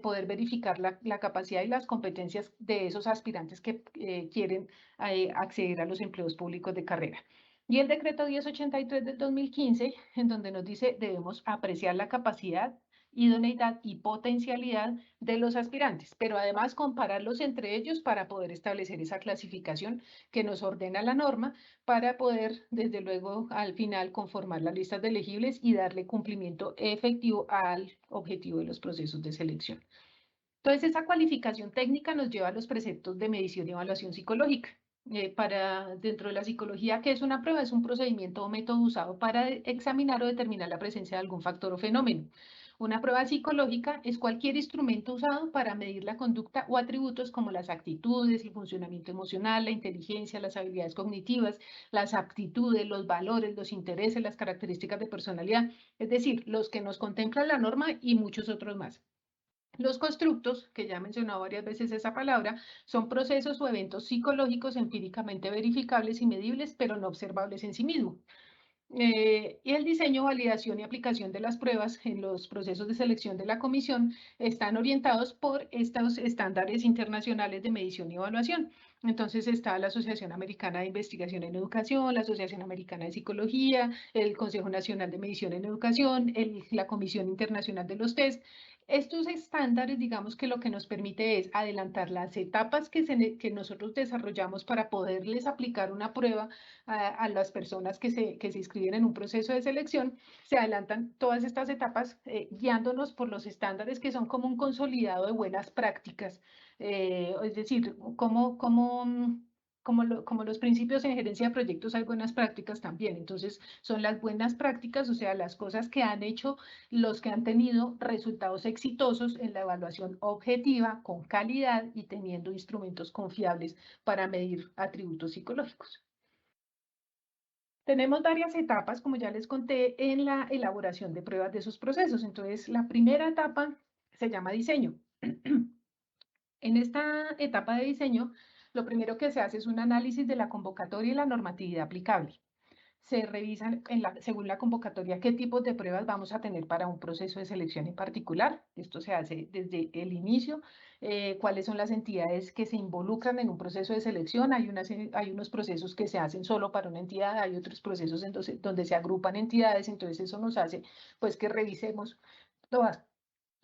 poder verificar la capacidad y las competencias de esos aspirantes que quieren acceder a los empleos públicos de carrera. Y el decreto 1083 del 2015, en donde nos dice debemos apreciar la capacidad, idoneidad y potencialidad de los aspirantes, pero además compararlos entre ellos para poder establecer esa clasificación que nos ordena la norma para poder, desde luego, al final conformar las listas de elegibles y darle cumplimiento efectivo al objetivo de los procesos de selección. Entonces, esa cualificación técnica nos lleva a los preceptos de medición y evaluación psicológica. Dentro de la psicología, ¿qué es una prueba? Es un procedimiento o método usado para examinar o determinar la presencia de algún factor o fenómeno. Una prueba psicológica es cualquier instrumento usado para medir la conducta o atributos como las actitudes, el funcionamiento emocional, la inteligencia, las habilidades cognitivas, las aptitudes, los valores, los intereses, las características de personalidad, es decir, los que nos contempla la norma y muchos otros más. Los constructos, que ya he mencionado varias veces esa palabra, son procesos o eventos psicológicos empíricamente verificables y medibles, pero no observables en sí mismos. Y el diseño, validación y aplicación de las pruebas en los procesos de selección de la comisión están orientados por estos estándares internacionales de medición y evaluación. Entonces está la Asociación Americana de Investigación en Educación, la Asociación Americana de Psicología, el Consejo Nacional de Medición en Educación, la Comisión Internacional de los Test. Estos estándares, digamos que lo que nos permite es adelantar las etapas que nosotros desarrollamos para poderles aplicar una prueba a las personas que se inscriben en un proceso de selección. Se adelantan todas estas etapas guiándonos por los estándares que son como un consolidado de buenas prácticas. Es decir, como los principios en gerencia de proyectos hay buenas prácticas también. Entonces, son las buenas prácticas, o sea, las cosas que han hecho los que han tenido resultados exitosos en la evaluación objetiva, con calidad y teniendo instrumentos confiables para medir atributos psicológicos. Tenemos varias etapas, como ya les conté, en la elaboración de pruebas de esos procesos. Entonces, la primera etapa se llama diseño. En esta etapa de diseño, lo primero que se hace es un análisis de la convocatoria y la normatividad aplicable. Se revisan según la convocatoria qué tipos de pruebas vamos a tener para un proceso de selección en particular. Esto se hace desde el inicio, cuáles son las entidades que se involucran en un proceso de selección. Hay unos procesos que se hacen solo para una entidad, hay otros procesos donde se agrupan entidades, entonces eso nos hace pues que revisemos todas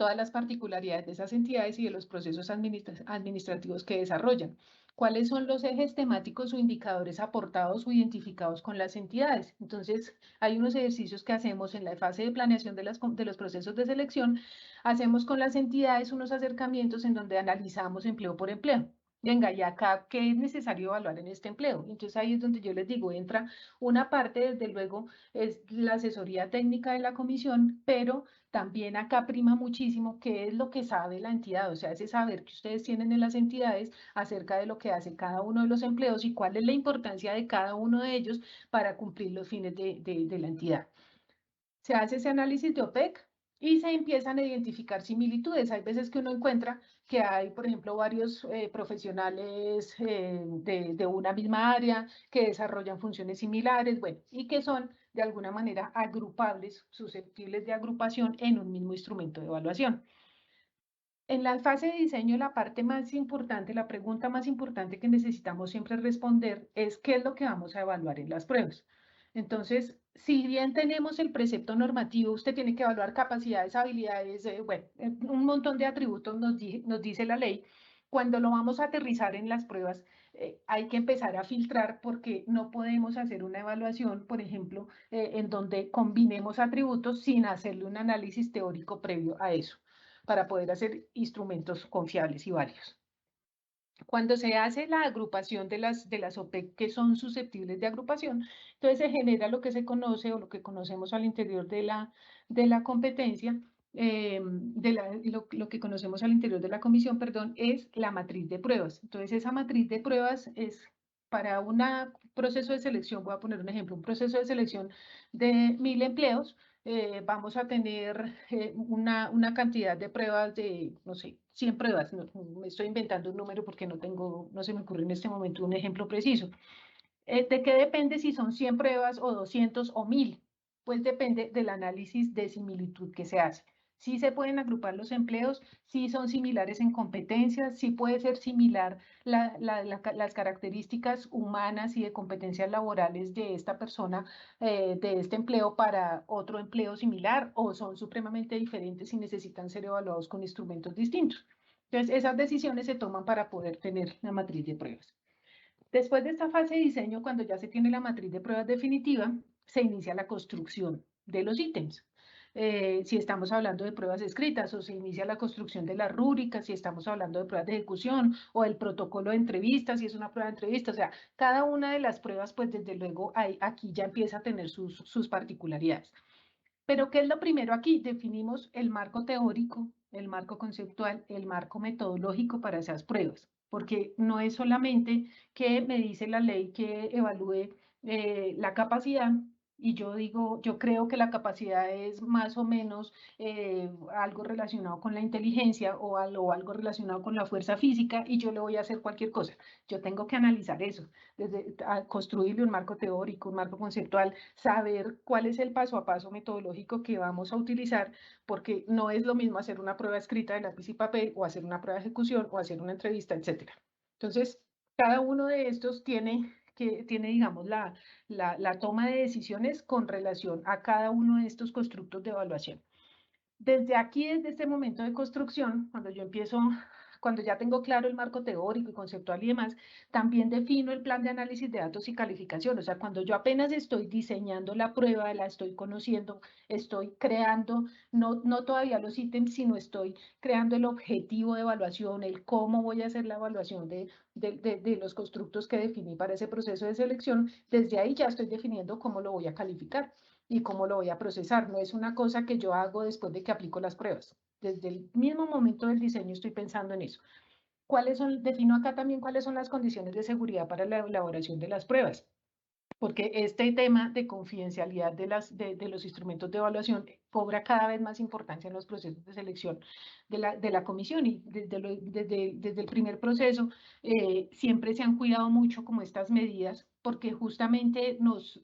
todas las particularidades de esas entidades y de los procesos administrativos que desarrollan. ¿Cuáles son los ejes temáticos o indicadores aportados o identificados con las entidades? Entonces, hay unos ejercicios que hacemos en la fase de planeación de los procesos de selección. Hacemos con las entidades unos acercamientos en donde analizamos empleo por empleo. Venga, y acá, ¿qué es necesario evaluar en este empleo? Entonces ahí es donde yo les digo, entra una parte, desde luego, es la asesoría técnica de la comisión, pero también acá prima muchísimo qué es lo que sabe la entidad, o sea, ese saber que ustedes tienen en las entidades acerca de lo que hace cada uno de los empleos y cuál es la importancia de cada uno de ellos para cumplir los fines de la entidad. Se hace ese análisis de OPEC y se empiezan a identificar similitudes. Hay veces que uno encuentra que hay, por ejemplo, varios profesionales de una misma área que desarrollan funciones similares, bueno, y que son de alguna manera agrupables, susceptibles de agrupación en un mismo instrumento de evaluación. En la fase de diseño, la parte más importante, la pregunta más importante que necesitamos siempre responder es qué es lo que vamos a evaluar en las pruebas. Entonces, si bien tenemos el precepto normativo, usted tiene que evaluar capacidades, habilidades, bueno, un montón de atributos nos dice la ley. Cuando lo vamos a aterrizar en las pruebas, hay que empezar a filtrar porque no podemos hacer una evaluación, por ejemplo, en donde combinemos atributos sin hacerle un análisis teórico previo a eso, para poder hacer instrumentos confiables y válidos. Cuando se hace la agrupación de las OPEC que son susceptibles de agrupación, entonces se genera lo que se conoce o lo que conocemos al interior de la competencia, lo que conocemos al interior de la comisión, perdón, es la matriz de pruebas. Entonces esa matriz de pruebas es para un proceso de selección, voy a poner un ejemplo, un proceso de selección de 1000 empleos, vamos a tener una cantidad de pruebas de, no sé, 100 pruebas. Me estoy inventando un número porque no se me ocurre en este momento un ejemplo preciso. ¿De qué depende si son 100 pruebas o 200 o 1000? Pues depende del análisis de similitud que se hace. Sí se pueden agrupar los empleos, sí son similares en competencias, sí puede ser similar las características humanas y de competencias laborales de esta persona, de este empleo para otro empleo similar, o son supremamente diferentes y necesitan ser evaluados con instrumentos distintos. Entonces, esas decisiones se toman para poder tener la matriz de pruebas. Después de esta fase de diseño, cuando ya se tiene la matriz de pruebas definitiva, se inicia la construcción de los ítems. Si estamos hablando de pruebas escritas, o se inicia la construcción de las rúbricas, si estamos hablando de pruebas de ejecución, o el protocolo de entrevistas, si es una prueba de entrevista. O sea, cada una de las pruebas, pues desde luego aquí ya empieza a tener sus particularidades. Pero ¿qué es lo primero aquí? Definimos el marco teórico, el marco conceptual, el marco metodológico para esas pruebas, porque no es solamente que me dice la ley que evalúe la capacidad, y yo digo, yo creo que la capacidad es más o menos algo relacionado con la inteligencia o algo relacionado con la fuerza física, y yo le voy a hacer cualquier cosa. Yo tengo que analizar eso, desde construirle un marco teórico, un marco conceptual, saber cuál es el paso a paso metodológico que vamos a utilizar, porque no es lo mismo hacer una prueba escrita de lápiz y papel, o hacer una prueba de ejecución, o hacer una entrevista, etcétera. Entonces, cada uno de estos tiene, digamos, la toma de decisiones con relación a cada uno de estos constructos de evaluación. Desde aquí, desde este momento de construcción, cuando ya tengo claro el marco teórico y conceptual y demás, también defino el plan de análisis de datos y calificación. O sea, cuando yo apenas estoy diseñando la prueba, la estoy conociendo, estoy creando, no todavía los ítems, sino estoy creando el objetivo de evaluación, el cómo voy a hacer la evaluación de los constructos que definí para ese proceso de selección. Desde ahí ya estoy definiendo cómo lo voy a calificar y cómo lo voy a procesar. No es una cosa que yo hago después de que aplico las pruebas. Desde el mismo momento del diseño estoy pensando en eso. Defino acá también cuáles son las condiciones de seguridad para la elaboración de las pruebas, porque este tema de confidencialidad de los instrumentos de evaluación cobra cada vez más importancia en los procesos de selección de la comisión, y desde el primer proceso siempre se han cuidado mucho como estas medidas, porque justamente nos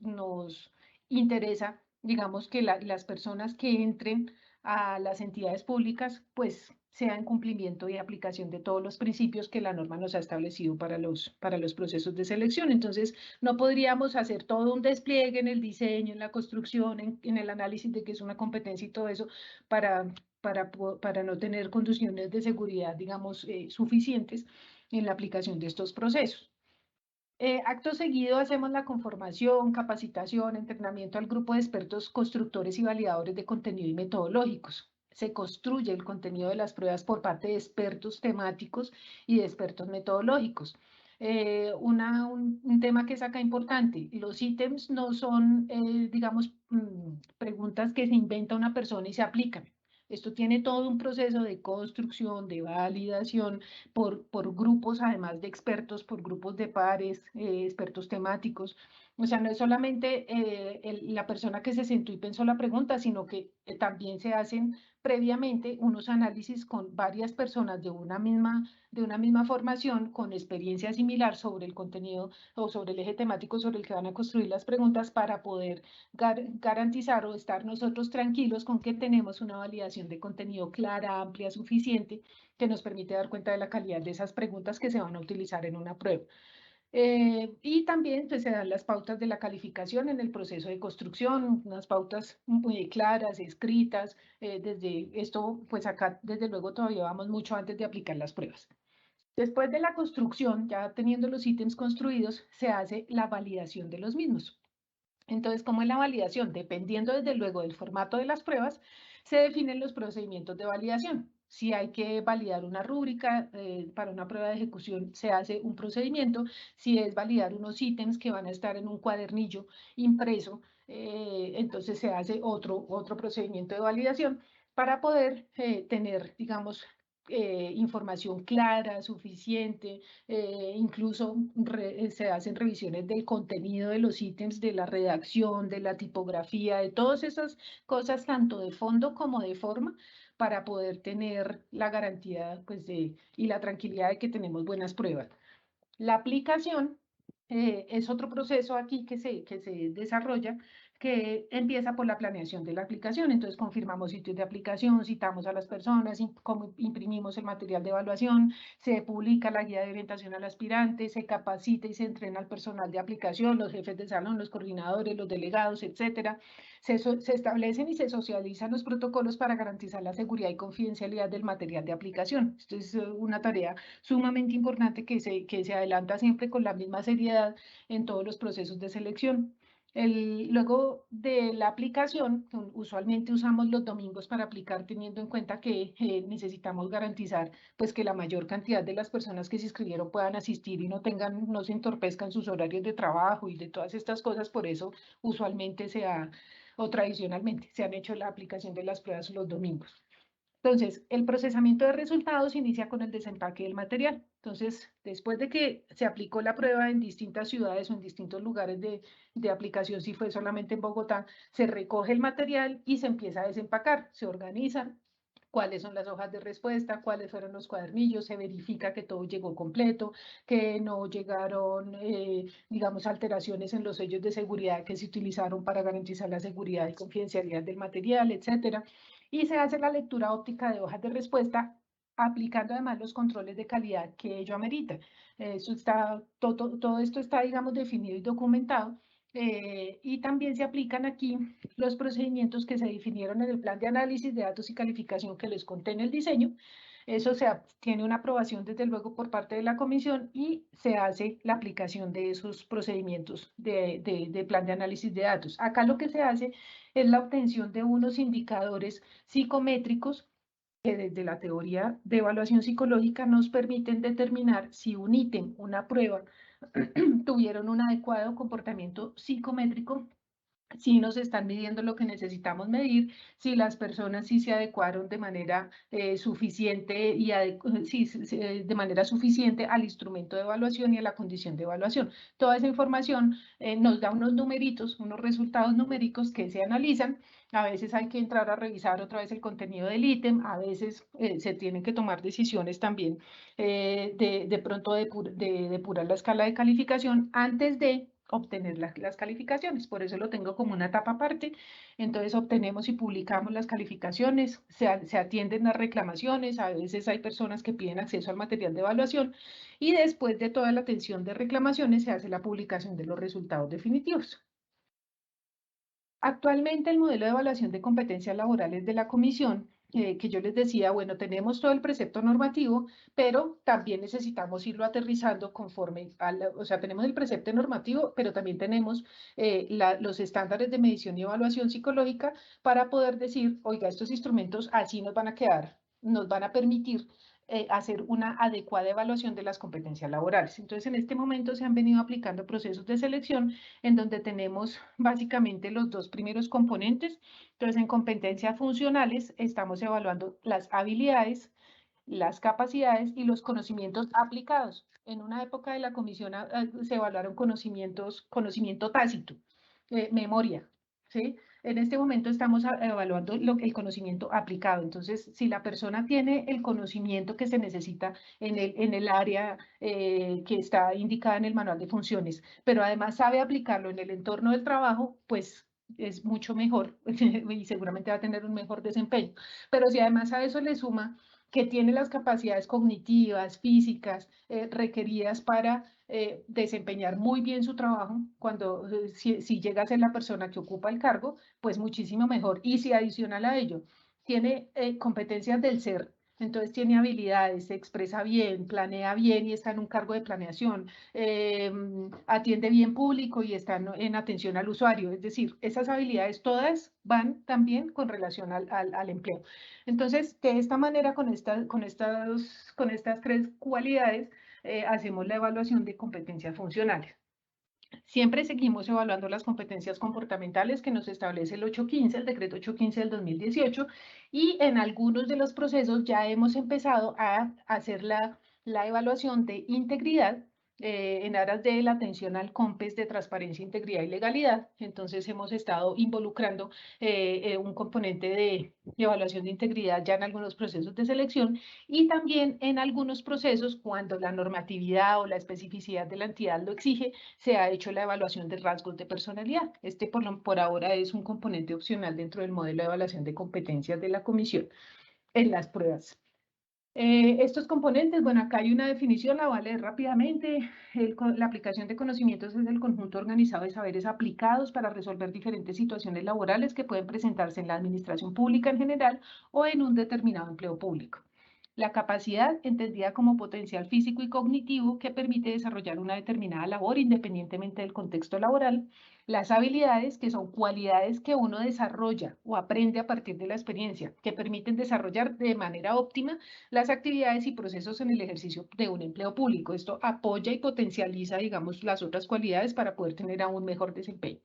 interesa, digamos, que las personas que entren a las entidades públicas, pues sea en cumplimiento y aplicación de todos los principios que la norma nos ha establecido para los procesos de selección. Entonces, no podríamos hacer todo un despliegue en el diseño, en la construcción, en el análisis de qué es una competencia y todo eso para no tener condiciones de seguridad, digamos, suficientes en la aplicación de estos procesos. Acto seguido hacemos la conformación, capacitación, entrenamiento al grupo de expertos constructores y validadores de contenido y metodológicos. Se construye el contenido de las pruebas por parte de expertos temáticos y de expertos metodológicos. Un tema que es acá importante: los ítems no son, digamos, preguntas que se inventa una persona y se aplican. Esto tiene todo un proceso de construcción, de validación, por grupos, además de expertos, por grupos de pares, expertos temáticos. O sea, no es solamente la persona que se sentó y pensó la pregunta, sino que también se hacen previamente unos análisis con varias personas de una misma formación, con experiencia similar sobre el contenido o sobre el eje temático sobre el que van a construir las preguntas, para poder garantizar o estar nosotros tranquilos con que tenemos una validación de contenido clara, amplia, suficiente, que nos permite dar cuenta de la calidad de esas preguntas que se van a utilizar en una prueba. Y también, pues, se dan las pautas de la calificación en el proceso de construcción, unas pautas muy claras, escritas. Desde esto, pues acá, desde luego, todavía vamos mucho antes de aplicar las pruebas. Después de la construcción, ya teniendo los ítems construidos, se hace la validación de los mismos. Entonces, ¿cómo es la validación? Dependiendo desde luego del formato de las pruebas, se definen los procedimientos de validación. Si hay que validar una rúbrica para una prueba de ejecución, se hace un procedimiento. Si es validar unos ítems que van a estar en un cuadernillo impreso, entonces se hace otro procedimiento de validación para poder tener, digamos, información clara, suficiente, incluso se hacen revisiones del contenido de los ítems, de la redacción, de la tipografía, de todas esas cosas, tanto de fondo como de forma, para poder tener la garantía pues, y la tranquilidad de que tenemos buenas pruebas. La aplicación es otro proceso aquí que se desarrolla, que empieza por la planeación de la aplicación. Entonces, confirmamos sitios de aplicación, citamos a las personas, cómo imprimimos el material de evaluación, se publica la guía de orientación al aspirante, se capacita y se entrena al personal de aplicación, los jefes de salón, los coordinadores, los delegados, etcétera. Se establecen y se socializan los protocolos para garantizar la seguridad y confidencialidad del material de aplicación. Esto es una tarea sumamente importante que se adelanta siempre con la misma seriedad en todos los procesos de selección. Luego de la aplicación, usualmente usamos los domingos para aplicar, teniendo en cuenta que necesitamos garantizar pues, que la mayor cantidad de las personas que se inscribieron puedan asistir y no se entorpezcan sus horarios de trabajo y de todas estas cosas. Por eso, usualmente o tradicionalmente, se han hecho la aplicación de las pruebas los domingos. Entonces, el procesamiento de resultados inicia con el desempaque del material. Entonces, después de que se aplicó la prueba en distintas ciudades o en distintos lugares de aplicación, si fue solamente en Bogotá, se recoge el material y se empieza a desempacar. Se organizan cuáles son las hojas de respuesta, cuáles fueron los cuadernillos, se verifica que todo llegó completo, que no llegaron, digamos, alteraciones en los sellos de seguridad que se utilizaron para garantizar la seguridad y confidencialidad del material, etcétera. Y se hace la lectura óptica de hojas de respuesta aplicando además los controles de calidad que ello amerita. Todo esto está, digamos, definido y documentado. Y también se aplican aquí los procedimientos que se definieron en el plan de análisis de datos y calificación que les conté en el diseño. Eso tiene una aprobación desde luego por parte de la comisión y se hace la aplicación de esos procedimientos de plan de análisis de datos. Acá lo que se hace es la obtención de unos indicadores psicométricos que desde la teoría de evaluación psicológica nos permiten determinar si un ítem, una prueba, tuvieron un adecuado comportamiento psicométrico, si nos están midiendo lo que necesitamos medir, si las personas sí se adecuaron de manera suficiente de manera suficiente al instrumento de evaluación y a la condición de evaluación. Toda esa información nos da unos numeritos, unos resultados numéricos que se analizan. A veces hay que entrar a revisar otra vez el contenido del ítem, a veces se tienen que tomar decisiones también de pronto de depurar la escala de calificación antes de obtener las calificaciones. Por eso lo tengo como una etapa aparte. Entonces obtenemos y publicamos las calificaciones, se atienden las reclamaciones, a veces hay personas que piden acceso al material de evaluación y después de toda la atención de reclamaciones se hace la publicación de los resultados definitivos. Actualmente el modelo de evaluación de competencias laborales de la comisión, que yo les decía, bueno, tenemos todo el precepto normativo, pero también necesitamos irlo aterrizando o sea, tenemos el precepto normativo, pero también tenemos los estándares de medición y evaluación psicológica para poder decir, oiga, estos instrumentos así nos van a quedar, nos van a permitir hacer una adecuada evaluación de las competencias laborales. Entonces, en este momento se han venido aplicando procesos de selección en donde tenemos básicamente los dos primeros componentes. Entonces, en competencias funcionales estamos evaluando las habilidades, las capacidades y los conocimientos aplicados. En una época de la comisión se evaluaron conocimiento tácito, memoria, ¿sí? En este momento estamos evaluando el conocimiento aplicado. Entonces, si la persona tiene el conocimiento que se necesita en el área que está indicada en el manual de funciones, pero además sabe aplicarlo en el entorno del trabajo, pues es mucho mejor y seguramente va a tener un mejor desempeño. Pero si además a eso le suma que tiene las capacidades cognitivas, físicas, requeridas para desempeñar muy bien su trabajo, si llega a ser la persona que ocupa el cargo, pues muchísimo mejor. Y si adicional a ello tiene competencias del ser, Entonces tiene habilidades, se expresa bien, planea bien y está en un cargo de planeación, atiende bien público y está en atención al usuario. Es decir, esas habilidades todas van también con relación al empleo. Entonces, de esta manera, con estas tres cualidades, hacemos la evaluación de competencias funcionales. Siempre seguimos evaluando las competencias comportamentales que nos establece el 815, el decreto 815 del 2018, y en algunos de los procesos ya hemos empezado a hacer la evaluación de integridad en aras de la atención al COMPES de transparencia, integridad y legalidad. Entonces hemos estado involucrando un componente de evaluación de integridad ya en algunos procesos de selección y también en algunos procesos cuando la normatividad o la especificidad de la entidad lo exige, se ha hecho la evaluación de rasgos de personalidad. Este por ahora es un componente opcional dentro del modelo de evaluación de competencias de la comisión en las pruebas. Estos componentes, bueno, acá hay una definición, la voy a leer rápidamente. La aplicación de conocimientos es el conjunto organizado de saberes aplicados para resolver diferentes situaciones laborales que pueden presentarse en la administración pública en general o en un determinado empleo público. La capacidad, entendida como potencial físico y cognitivo que permite desarrollar una determinada labor independientemente del contexto laboral. Las habilidades, que son cualidades que uno desarrolla o aprende a partir de la experiencia, que permiten desarrollar de manera óptima las actividades y procesos en el ejercicio de un empleo público. Esto apoya y potencializa, digamos, las otras cualidades para poder tener aún mejor desempeño.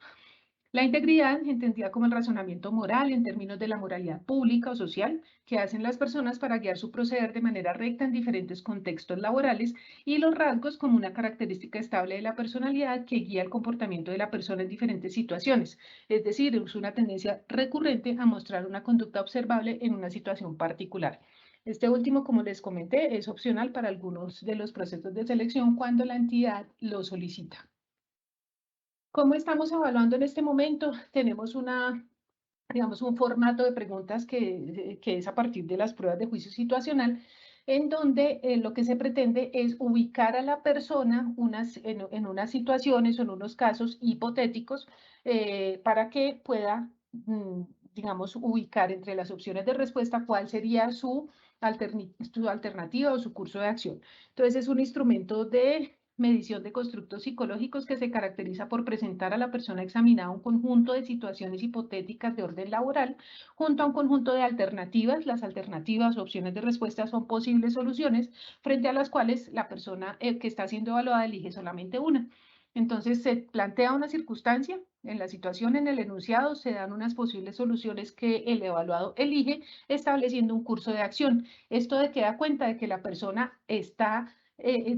La integridad, entendida como el razonamiento moral en términos de la moralidad pública o social que hacen las personas para guiar su proceder de manera recta en diferentes contextos laborales, y los rasgos como una característica estable de la personalidad que guía el comportamiento de la persona en diferentes situaciones. Es decir, es una tendencia recurrente a mostrar una conducta observable en una situación particular. Este último, como les comenté, es opcional para algunos de los procesos de selección cuando la entidad lo solicita. ¿Cómo estamos evaluando en este momento? Tenemos digamos, un formato de preguntas que es a partir de las pruebas de juicio situacional, en donde lo que se pretende es ubicar a la persona en unas situaciones o en unos casos hipotéticos para que pueda, digamos, ubicar entre las opciones de respuesta cuál sería su alternativa o su curso de acción. Entonces, es un instrumento de medición de constructos psicológicos que se caracteriza por presentar a la persona examinada un conjunto de situaciones hipotéticas de orden laboral junto a un conjunto de alternativas. Las alternativas o opciones de respuesta son posibles soluciones frente a las cuales la persona que está siendo evaluada elige solamente una. Entonces se plantea una circunstancia, en la situación, en el enunciado, se dan unas posibles soluciones que el evaluado elige, estableciendo un curso de acción. Esto de que da cuenta de que la persona está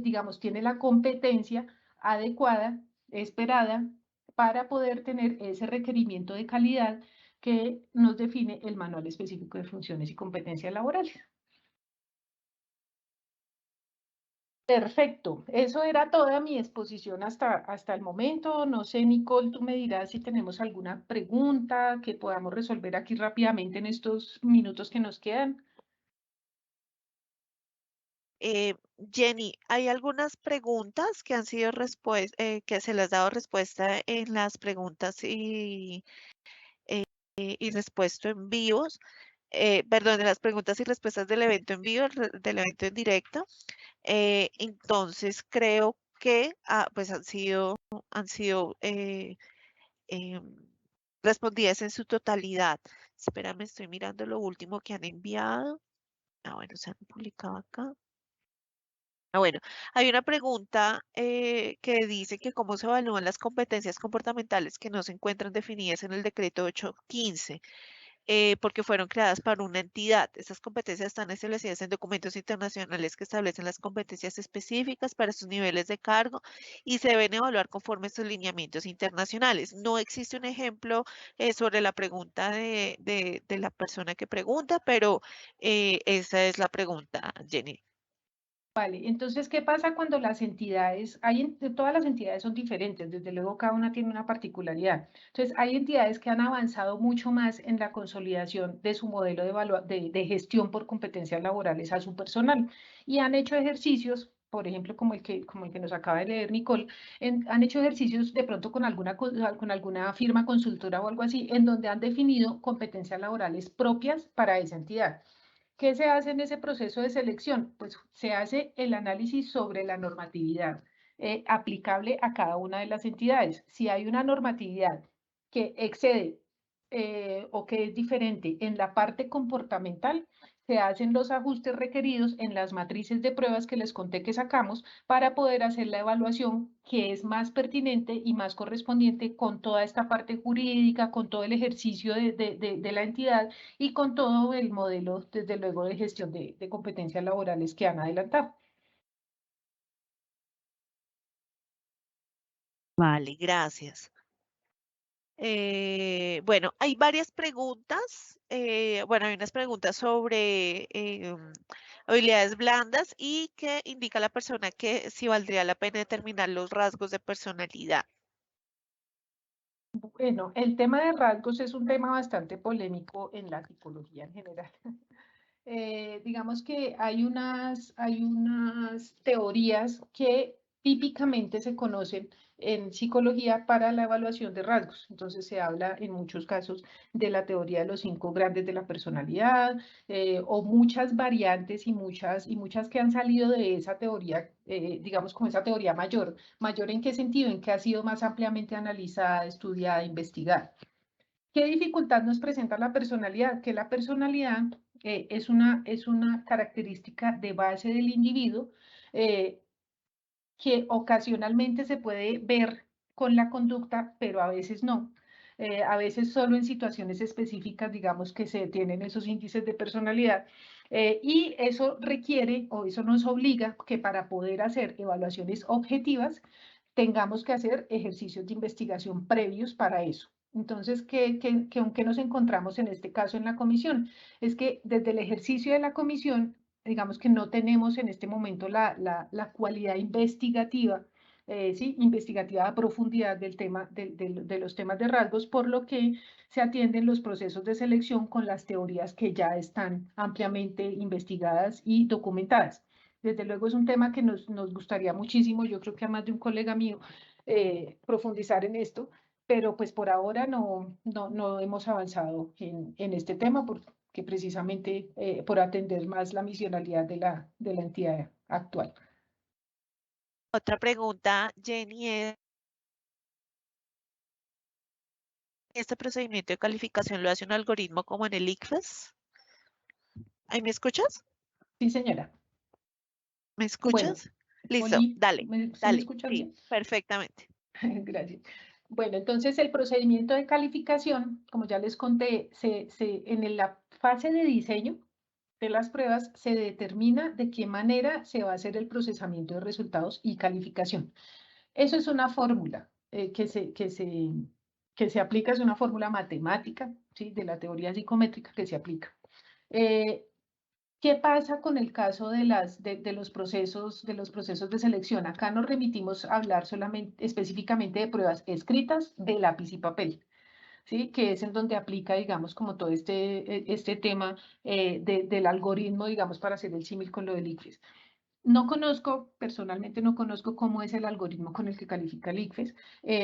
digamos, tiene la competencia adecuada, esperada, para poder tener ese requerimiento de calidad que nos define el Manual Específico de Funciones y Competencias Laborales. Perfecto, eso era toda mi exposición hasta el momento. No sé, Nicole, tú me dirás si tenemos alguna pregunta que podamos resolver aquí rápidamente en estos minutos que nos quedan. Jenny, hay algunas preguntas que han sido que se les ha dado respuesta en las preguntas y respuesta en vivos, perdón, en las preguntas y respuestas del evento en vivo, del evento en directo. Entonces creo que pues han sido em, respondidas en su totalidad. Espérame, estoy mirando lo último que han enviado. Bueno, se han publicado acá. Bueno, hay una pregunta que dice que cómo se evalúan las competencias comportamentales que no se encuentran definidas en el decreto 815, porque fueron creadas para una entidad. Estas competencias están establecidas en documentos internacionales que establecen las competencias específicas para sus niveles de cargo y se deben evaluar conforme a estos lineamientos internacionales. No existe un ejemplo sobre la pregunta de la persona que pregunta, pero esa es la pregunta, Jenny. Vale, entonces, ¿qué pasa cuando las entidades, todas las entidades son diferentes, desde luego cada una tiene una particularidad. Entonces, hay entidades que han avanzado mucho más en la consolidación de su modelo de gestión por competencias laborales a su personal y han hecho ejercicios, por ejemplo, como el que nos acaba de leer Nicole, han hecho ejercicios de pronto con alguna firma consultora o algo así, en donde han definido competencias laborales propias para esa entidad. ¿Qué se hace en ese proceso de selección? Pues se hace el análisis sobre la normatividad aplicable a cada una de las entidades. Si hay una normatividad que excede o que es diferente en la parte comportamental, se hacen los ajustes requeridos en las matrices de pruebas que les conté que sacamos para poder hacer la evaluación que es más pertinente y más correspondiente con toda esta parte jurídica, con todo el ejercicio de la entidad y con todo el modelo, desde luego, de gestión de competencias laborales que han adelantado. Vale, gracias. Bueno, hay varias preguntas. Bueno, hay unas preguntas sobre habilidades blandas y que indica la persona que si valdría la pena determinar los rasgos de personalidad. Bueno, el tema de rasgos es un tema bastante polémico en la psicología en general. Digamos que hay unas teorías que típicamente se conocen en psicología para la evaluación de rasgos. Entonces se habla en muchos casos de la teoría de los 5 grandes de la personalidad o muchas variantes y muchas que han salido de esa teoría, digamos como esa teoría mayor. ¿Mayor en qué sentido? En que ha sido más ampliamente analizada, estudiada, investigada. ¿Qué dificultad nos presenta la personalidad? Que la personalidad es una característica de base del individuo eh, que ocasionalmente se puede ver con la conducta, pero a veces no. A veces solo en situaciones específicas, digamos, que se tienen esos índices de personalidad. Y eso requiere o eso nos obliga que para poder hacer evaluaciones objetivas, tengamos que hacer ejercicios de investigación previos para eso. Entonces, aunque nos encontramos en este caso en la comisión, es que desde el ejercicio de la comisión, digamos que no tenemos en este momento la cualidad investigativa, ¿sí? Investigativa a profundidad del tema, de los temas de rasgos, por lo que se atienden los procesos de selección con las teorías que ya están ampliamente investigadas y documentadas. Desde luego es un tema que nos gustaría muchísimo, yo creo que a más de un colega mío, profundizar en esto, pero pues por ahora no hemos avanzado en este tema porque precisamente por atender más la misionalidad de la entidad actual. Otra pregunta, Jenny, es, ¿este procedimiento de calificación lo hace un algoritmo como en el ICFES? ¿Ahí me escuchas? Sí, señora. ¿Me Bueno, escuchas? Listo, Oli, dale, ¿sí me dale, escucha sí, bien? perfectamente. Gracias. Bueno, entonces el procedimiento de calificación, como ya les conté, en la fase de diseño de las pruebas se determina de qué manera se va a hacer el procesamiento de resultados y calificación. Eso es una fórmula que se aplica, es una fórmula matemática, ¿sí? De la teoría psicométrica que se aplica. Eh, ¿Qué pasa con el caso de los procesos de selección? Acá nos remitimos a hablar solamente, específicamente de pruebas escritas de lápiz y papel, ¿sí? Que es en donde aplica, digamos, como todo este tema del algoritmo, digamos, para hacer el símil con lo del ICFES. No conozco, personalmente no conozco cómo es el algoritmo con el que califica el ICFES.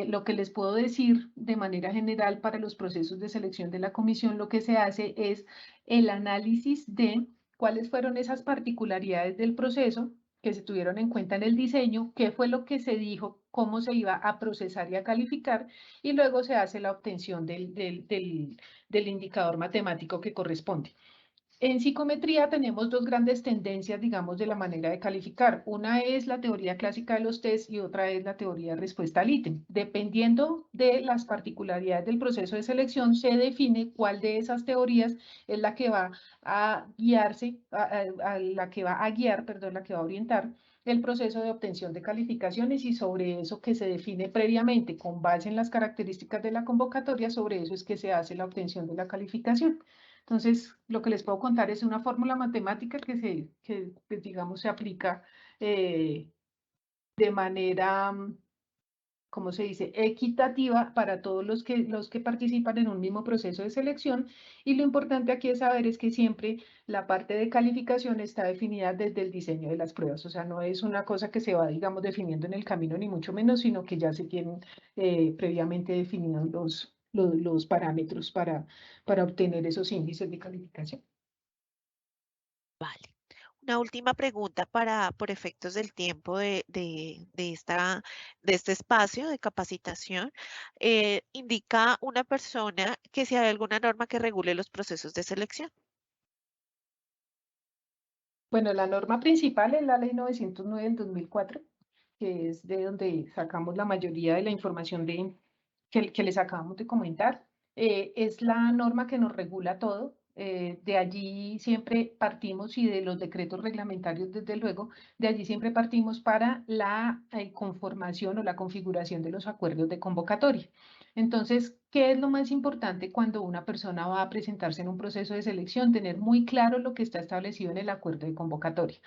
Lo que les puedo decir de manera general para los procesos de selección de la comisión, lo que se hace es el análisis de cuáles fueron esas particularidades del proceso que se tuvieron en cuenta en el diseño, qué fue lo que se dijo, cómo se iba a procesar y a calificar, y luego se hace la obtención del indicador matemático que corresponde. En psicometría tenemos dos grandes tendencias, digamos, de la manera de calificar. Una es la teoría clásica de los test y otra es la teoría de respuesta al ítem. Dependiendo de las particularidades del proceso de selección, se define cuál de esas teorías es la que va a guiarse, a la que va a guiar, perdón, la que va a orientar el proceso de obtención de calificaciones y sobre eso que se define previamente con base en las características de la convocatoria, sobre eso es que se hace la obtención de la calificación. Entonces, lo que les puedo contar es una fórmula matemática que pues, digamos, se aplica eh, de manera, ¿cómo se dice?, equitativa para todos los que participan en un mismo proceso de selección. Y lo importante aquí es saber es que siempre la parte de calificación está definida desde el diseño de las pruebas. O sea, no es una cosa que se va, digamos, definiendo en el camino, ni mucho menos, sino que ya se tienen previamente definidos los parámetros para obtener esos índices de calificación. Vale. Una última pregunta por efectos del tiempo de este espacio de capacitación. ¿Indica una persona que si hay alguna norma que regule los procesos de selección? Bueno, la norma principal es la Ley 909 del 2004, que es de donde sacamos la mayoría de la información que les acabamos de comentar. Es la norma que nos regula todo. De allí siempre partimos y de los decretos reglamentarios, desde luego, de allí siempre partimos para la conformación o la configuración de los acuerdos de convocatoria. Entonces, ¿qué es lo más importante cuando una persona va a presentarse en un proceso de selección? Tener muy claro lo que está establecido en el acuerdo de convocatoria.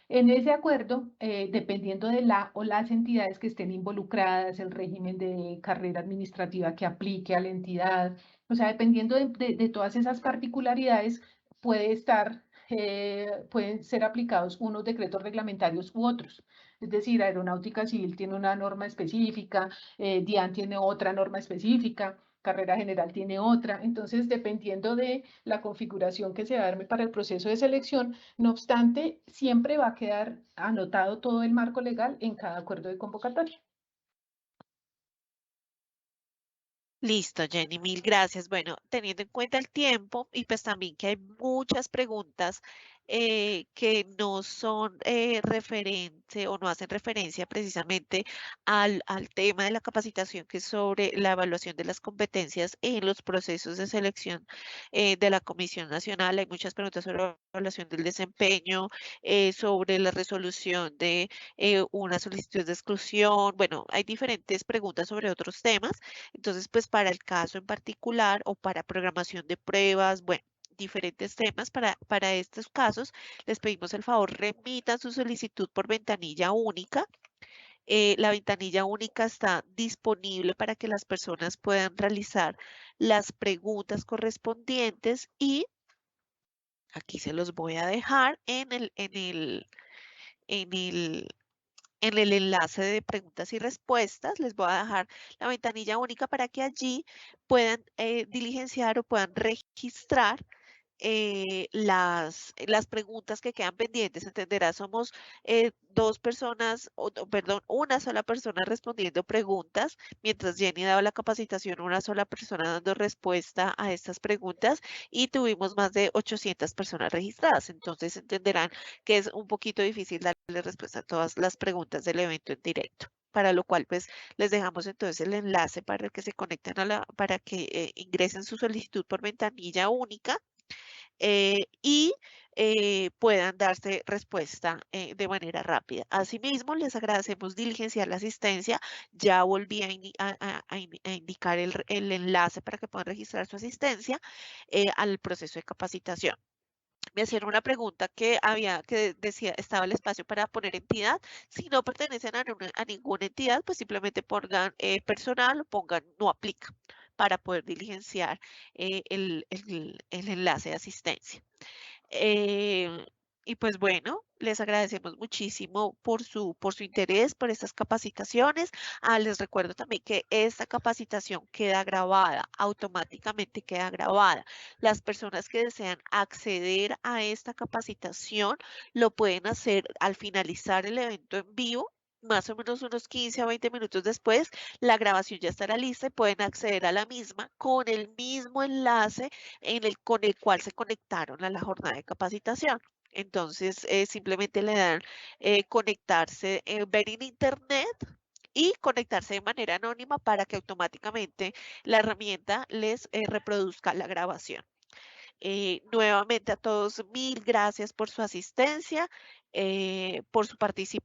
En ese acuerdo, dependiendo de la o las entidades que estén involucradas, el régimen de carrera administrativa que aplique a la entidad, o sea, dependiendo de todas esas particularidades, pueden ser aplicados unos decretos reglamentarios u otros. Es decir, Aeronáutica Civil tiene una norma específica, DIAN tiene otra norma específica, Carrera General tiene otra. Entonces, dependiendo de la configuración que se arme para el proceso de selección, no obstante, siempre va a quedar anotado todo el marco legal en cada acuerdo de convocatoria. Listo, Jenny, mil gracias. Bueno, teniendo en cuenta el tiempo y pues también que hay muchas preguntas que no son referente o no hacen referencia precisamente al tema de la capacitación, que es sobre la evaluación de las competencias en los procesos de selección de la Comisión Nacional. Hay muchas preguntas sobre la evaluación del desempeño, sobre la resolución de una solicitud de exclusión. Bueno, hay diferentes preguntas sobre otros temas. Entonces, pues para el caso en particular o para programación de pruebas, bueno, diferentes temas para estos casos, les pedimos el favor, remitan su solicitud por ventanilla única. La ventanilla única está disponible para que las personas puedan realizar las preguntas correspondientes y aquí se los voy a dejar en el en el enlace de preguntas y respuestas. Les voy a dejar la ventanilla única para que allí puedan diligenciar o puedan registrar las preguntas que quedan pendientes. Entenderá, somos dos personas, perdón, una sola persona respondiendo preguntas, mientras Jenny daba la capacitación, una sola persona dando respuesta a estas preguntas y tuvimos más de 800 personas registradas. Entonces entenderán que es un poquito difícil darle respuesta a todas las preguntas del evento en directo. Para lo cual, pues, les dejamos entonces el enlace para que se conecten para que ingresen su solicitud por ventanilla única y puedan darse respuesta de manera rápida. Asimismo, les agradecemos diligenciar la asistencia. Ya volví a indicar el enlace para que puedan registrar su asistencia al proceso de capacitación. Me hacían una pregunta que decía, ¿estaba el espacio para poner entidad? Si no pertenecen a ninguna entidad, pues simplemente pongan personal o pongan no aplica para poder diligenciar el enlace de asistencia. Eh, y pues bueno, les agradecemos muchísimo por su interés, por estas capacitaciones. Les recuerdo también que esta capacitación queda grabada, automáticamente queda grabada. Las personas que desean acceder a esta capacitación lo pueden hacer al finalizar el evento en vivo. Más o menos unos 15 a 20 minutos después, la grabación ya estará lista y pueden acceder a la misma con el mismo enlace con el cual se conectaron a la jornada de capacitación. Entonces, simplemente le dan conectarse, ver en internet y conectarse de manera anónima para que automáticamente la herramienta les reproduzca la grabación. Nuevamente a todos, mil gracias por su asistencia, por su participación.